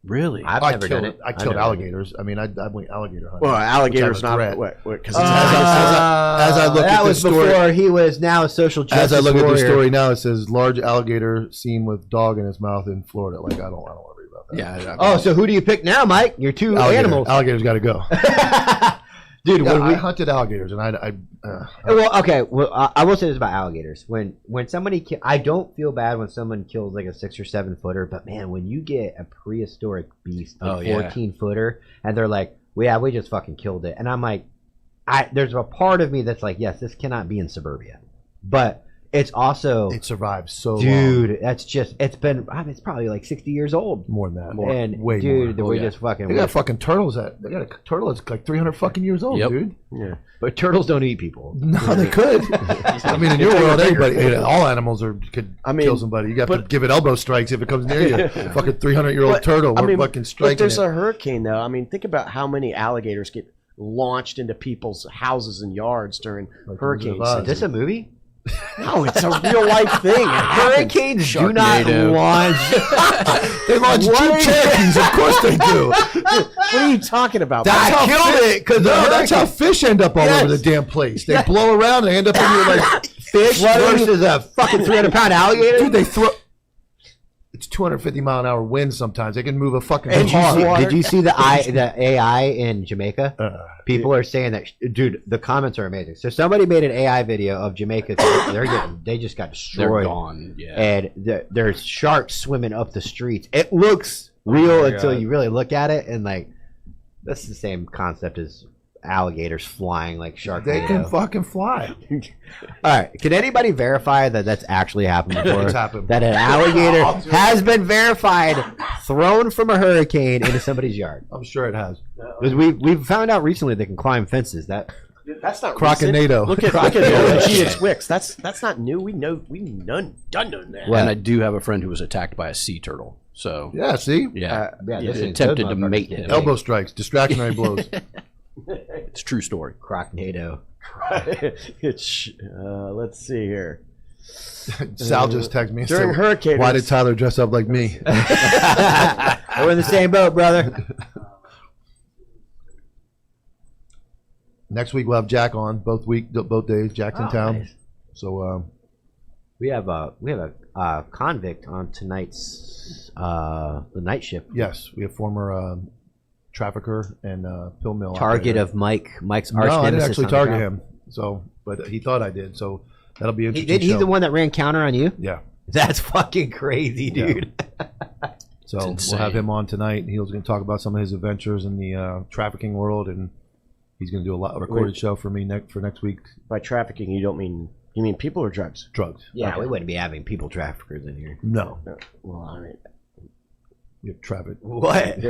Really? I've never done it. I killed alligators. I mean, I went alligator hunting. Well, alligators not because as I look at this story, before he was now a social justice As I look warrior. at this story now, it says large alligator seen with dog in his mouth in Florida. Like I don't worry about that. Yeah. So who do you pick now, Mike? Your two animals. Alligators got to go. Dude, when I hunted alligators, and well, okay. Well, I will say this about alligators: when somebody, I don't feel bad when someone kills like a 6 or 7 footer, but man, when you get a prehistoric beast, like 14 footer, and they're like, well, yeah, we just fucking killed it, and I'm like, there's a part of me that's like, yes, this cannot be in suburbia, but it's also it survived so long. Dude, that's just it's probably like 60 years old. More than that. And way dude, more. we just fucking they got fucking turtles they got a turtle that's like 300 fucking years old, dude. Yeah. But turtles don't eat people. No, they could. I mean, in your world, all animals could kill somebody. You got to give it elbow strikes if it comes near you. Fucking 300-year-old turtle. We're fucking striking. If there's a hurricane, though, I mean, think about how many alligators get launched into people's houses and yards during hurricanes. Is this a movie? No, it's a real life thing. Hurricanes do not launch. They launch Jeep Cherokees. Of course they do. What are you talking about? I killed it because that's how fish end up all over the damn place. They blow around. They end up in your like fish versus a fucking 300-pound alligator. Dude, they throw. It's 250-mile-an-hour wind. Sometimes they can move a fucking car. Did you see the AI in Jamaica? People are saying that, dude. The comments are amazing. So somebody made an AI video of Jamaica. They just got destroyed. They're gone. Yeah. And there's sharks swimming up the streets. It looks real until you really look at it, and like that's the same concept as alligators flying like sharks. They can fucking fly. All right. Can anybody verify that that's actually happened before? It's happened. That an alligator has been verified thrown from a hurricane into somebody's yard? I'm sure it has. Because we've found out recently they can climb fences. That's not Croconado. Look at OG Wicks. That's not new. We've done that. Well, and I do have a friend who was attacked by a sea turtle. So yeah, see, attempted to mate him. Elbow strikes, distractionary blows. It's a true story. Croconado. Let's see here. Sal just texted me. During hurricanes. Why did Tyler dress up like me? We're in the same boat, brother. Next week we'll have Jack on both days. Jack's in town. Nice. So we have a convict on tonight's the night shift. Yes, we have former trafficker and pill mill target of Mike's arch nemesis. No, I didn't actually target him. So, but he thought I did. So that'll be interesting. He's the one that ran counter on you. Yeah, that's fucking crazy, dude. Yeah. So we'll have him on tonight, and he's going to talk about some of his adventures in the trafficking world, and he's going to do a recorded show for me for next week. By trafficking, you mean people or drugs? Drugs. Yeah, we wouldn't be having people traffickers in here. No. Well, I mean. You traffic. What?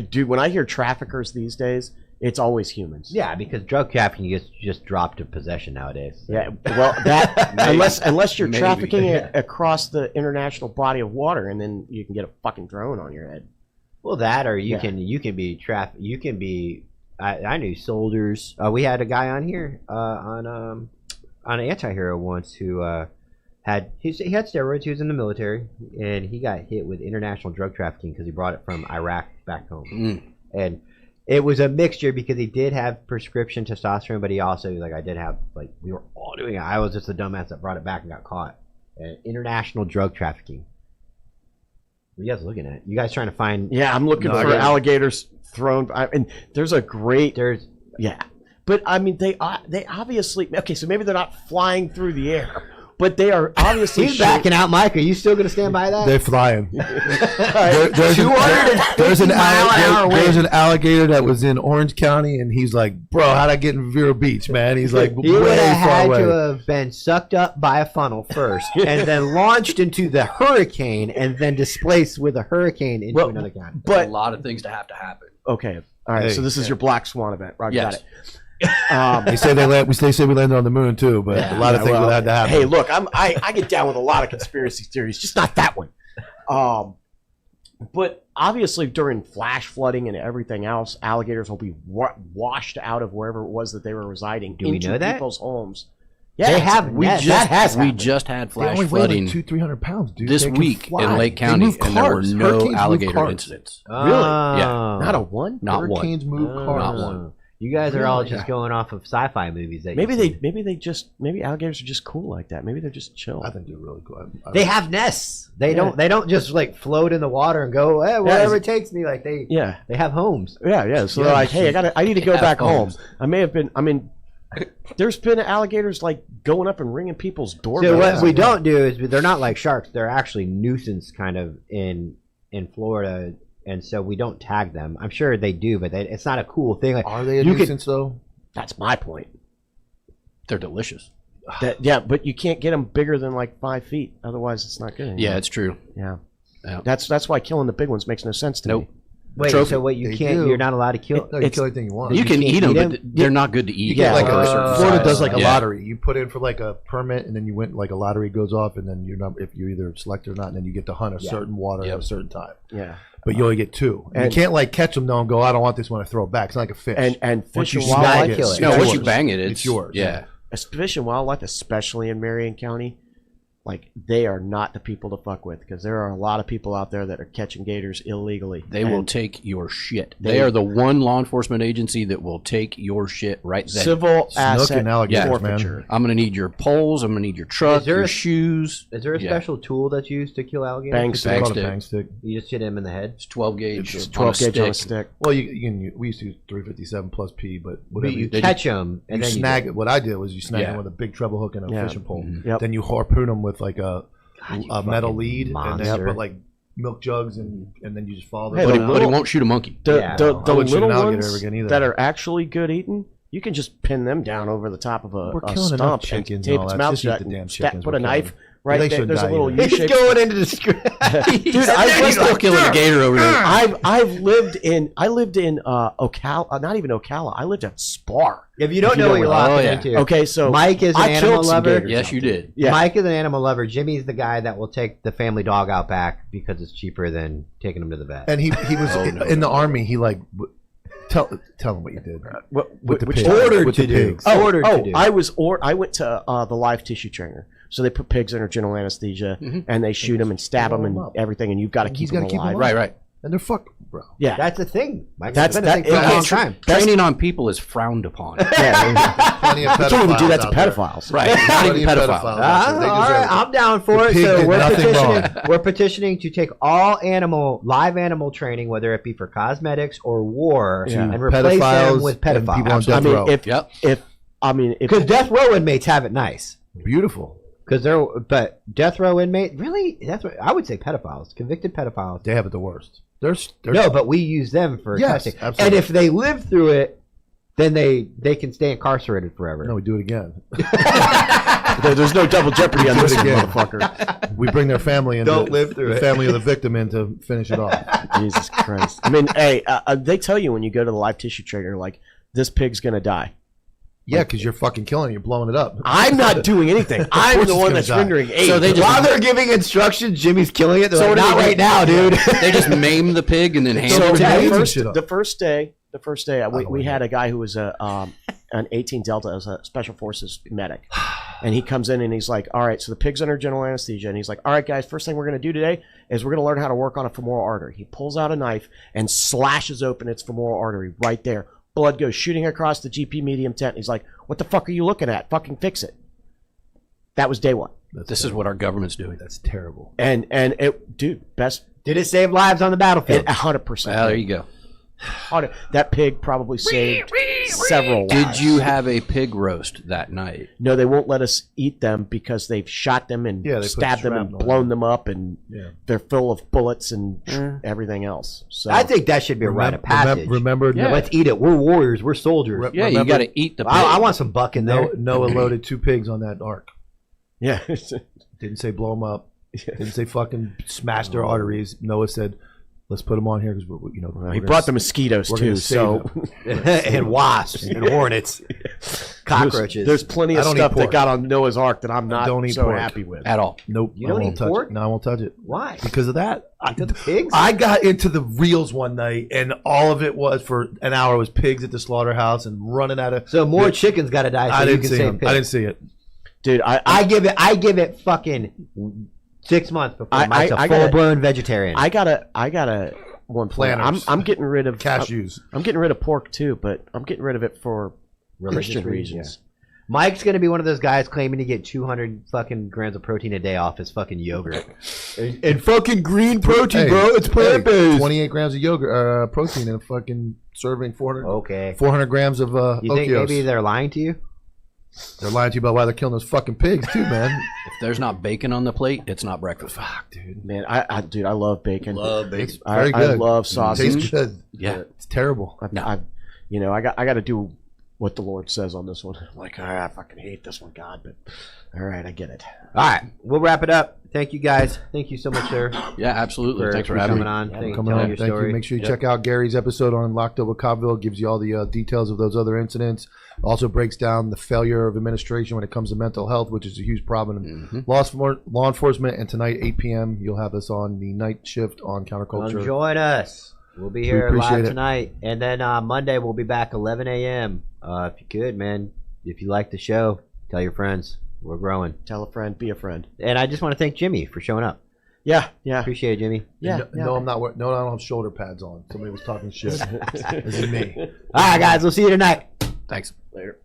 Dude, when I hear traffickers these days, it's always humans. Yeah, because drug trafficking is just dropped to possession nowadays. So. Yeah, well, that unless you're trafficking across the international body of water, and then you can get a fucking drone on your head. Well, that or you can be I knew soldiers. We had a guy on here on Attire once who he had steroids. He was in the military, and he got hit with international drug trafficking because he brought it from Iraq back home. And it was a mixture because he did have prescription testosterone, but he also we were all doing it. I was just the dumbass that brought it back and got caught. International drug trafficking. What are you guys looking at? You guys trying to find? Yeah, I'm looking for alligators thrown. And there's but I mean they obviously so maybe they're not flying through the air. But they are obviously He's backing out, Mike. Are you still going to stand by that? They're flying. There's an alligator that was in Orange County, and he's like, bro, how'd I get in Vero Beach, man? He's like, he would have had to have been sucked up by a funnel first, and then launched into the hurricane, and then displaced with a hurricane into another county. But a lot of things to happen. Okay. All right. So this is your Black Swan event. Roger, got it. They say we landed on the moon too, but a lot of things had to happen. Hey, look, I get down with a lot of conspiracy theories, just not that one. But obviously, during flash flooding and everything else, alligators will be washed out of wherever it was that they were residing into people's homes. Yeah, they have. We just had flash flooding. Like 200-300 pounds, dude. This week in Lake County, and there were no alligator incidents. Really? Yeah, not a one. Not one. Hurricanes move cars. Not one. You guys are all just going off of sci-fi movies. That maybe alligators are just cool like that. Maybe they're just chill. I think they're really cool. They have nests. They don't just like float in the water and go wherever it takes me. Like they have homes. Yeah. So they're like, hey, I need to go back home. There's been alligators like going up and ringing people's doorbells. So what we don't do is they're not like sharks. They're actually nuisance kind of in Florida. And so we don't tag them. I'm sure they do, but it's not a cool thing. Like, are they a nuisance though? That's my point. They're delicious. But you can't get them bigger than like 5 feet. Otherwise, it's not good anymore. Yeah, it's true. Yeah. That's why killing the big ones makes no sense to me. Wait, so what you can't? You're not allowed to kill? No, you kill anything you want. You can eat them, but they're not good to eat. Yeah, like Florida does like a lottery. You put in for like a permit, and then you went like a lottery goes off, and then if you either select or not, and then you get to hunt a certain water at a certain time. Yeah. But you only get 2. And you can't like catch them though and go, I don't want this one, I throw it back. It's not like a fish. And fish and wildlife. Once you bang it, it's yours. Yeah. Fish and wildlife, especially in Marion County, like they are not the people to fuck with because there are a lot of people out there that are catching gators illegally. They will take your shit. They are the one law enforcement agency that will take your shit right there. Civil asset forfeiture. I'm going to need your poles. I'm going to need your truck, your shoes. Is there a special tool that's used to kill alligators? Bang stick. You just hit him in the head? It's 12 gauge. It's 12 gauge on a stick. Well, we used to use 357 plus P, but whatever. You catch them and then snag it. What I did was you snag them with a big treble hook and a fishing pole. Then you harpoon them with like a metal lead, and then put like milk jugs, and then you just follow them. But he won't shoot a monkey. The little ones that are actually good eating, you can just pin them down over the top of a stump and tape its mouth shut and put a knife right there. There's a little U-shape. He's going into the script. Dude, I'm still killing a gator over there. I lived in Ocala, not even Ocala. I lived at Spar. If you don't know what you're locking into. Okay, so Mike is an animal lover. Yes, you did. Yeah. Mike is an animal lover. Jimmy's the guy that will take the family dog out back because it's cheaper than taking him to the vet. And he was in the army. He like tell him what you did. With the pigs. Ordered to do. I went to the live tissue trainer. So they put pigs under general anesthesia, and they shoot them and stab them and everything, and you've got to keep them alive. Right. And they're fucked, bro. Yeah, that's a thing. Mike. That's a thing for a long time. Training on people is frowned upon. Plenty of pedophiles. You can't even do that to pedophiles. Right. Not even pedophiles. All right, I'm down for it. So we're petitioning to take all live animal training, whether it be for cosmetics or war, and replace them with pedophiles. Because death row inmates have it nice. Beautiful. But death row inmate, really? I would say pedophiles, convicted pedophiles. They have it the worst. No, but we use them for testing. Absolutely. And if they live through it, then they can stay incarcerated forever. No, we do it again. There's no double jeopardy on this motherfucker. We bring their family in. Don't live through the family of the victim in to finish it off. Jesus Christ. I mean, hey, they tell you when you go to the live tissue trainer, like, this pig's going to die. Yeah, because you're fucking killing it. You're blowing it up. I'm not doing anything. I'm the one that's rendering aid. So while they're giving instructions, Jimmy's killing it. They're like, not right now, dude. They just maim the pig and then hand it to him. The first day, we had a guy who was an 18 Delta as a Special Forces medic. And he comes in and he's like, all right, so the pig's under general anesthesia. And he's like, all right, guys, first thing we're going to do today is we're going to learn how to work on a femoral artery. He pulls out a knife and slashes open its femoral artery right there. Blood goes shooting across the GP medium tent. He's like, what the fuck are you looking at? Fucking fix it. That was day one. This is what our government's doing. That's terrible. And it, dude, best. Did it save lives on the battlefield? 100%. Well, there you go. That pig probably saved several lives. Did you have a pig roast that night? No, they won't let us eat them because they've shot them and stabbed them and blown them up, and they're full of bullets and everything else. So I think that should be a rite of passage. Remember, let's eat it. We're warriors. We're soldiers. You got to eat the pig. I want some buck in there. Noah loaded 2 pigs on that ark. Yeah. Didn't say blow them up. Didn't say fucking smash their arteries. Noah said, let's put them on here because he brought the mosquitoes too, so and wasps and hornets. cockroaches. There's plenty of stuff that got on Noah's Ark that I'm not so happy with at all. Nope. You don't eat pork? No, I won't touch it. Why? Because of that. Because of pigs? I got into the reels one night, and all of it was for an hour was pigs at the slaughterhouse and running out of. So more chickens got to die. So I didn't you can see say them. pigs. I didn't see it, dude. I give it fucking 6 months before Mike's a full blown vegetarian. I gotta one plan. I'm getting rid of cashews. I'm getting rid of pork too, but I'm getting rid of it for Christian reasons. Yeah. Mike's gonna be one of those guys claiming to get 200 fucking grams of protein a day off his fucking yogurt. and fucking green protein, bro. It's plant based. 28 grams of yogurt protein in a fucking serving. 400 grams of You think maybe they're lying to you? They're lying to you about why they're killing those fucking pigs too, man. If there's not bacon on the plate, it's not breakfast. Fuck, dude. Man, I love bacon. It's very good. I love sausage. Tastes good. Yeah, it's terrible. I got to do what the Lord says on this one. I'm like, I fucking hate this one, God, but all right, I get it. All right, we'll wrap it up. Thank you guys. Thank you so much, sir. Yeah, absolutely. Thanks for having coming me. on. Thank you. Make sure you check out Gary's episode on Locked Up with Coppville. It gives you all the details of those other incidents. Also breaks down the failure of administration when it comes to mental health, which is a huge problem in law enforcement. And tonight, 8 p.m., you'll have us on the night shift on Counterculture. Come join us. We'll be here live tonight. And then Monday, we'll be back 11 a.m. If you could, man, if you like the show, tell your friends. We're growing. Tell a friend, be a friend. And I just want to thank Jimmy for showing up. Yeah. Appreciate it, Jimmy. Yeah. No, I'm not. No, I don't have shoulder pads on. Somebody was talking shit. This is me. All right, guys. We'll see you tonight. Thanks. Later.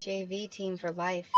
JV team for life.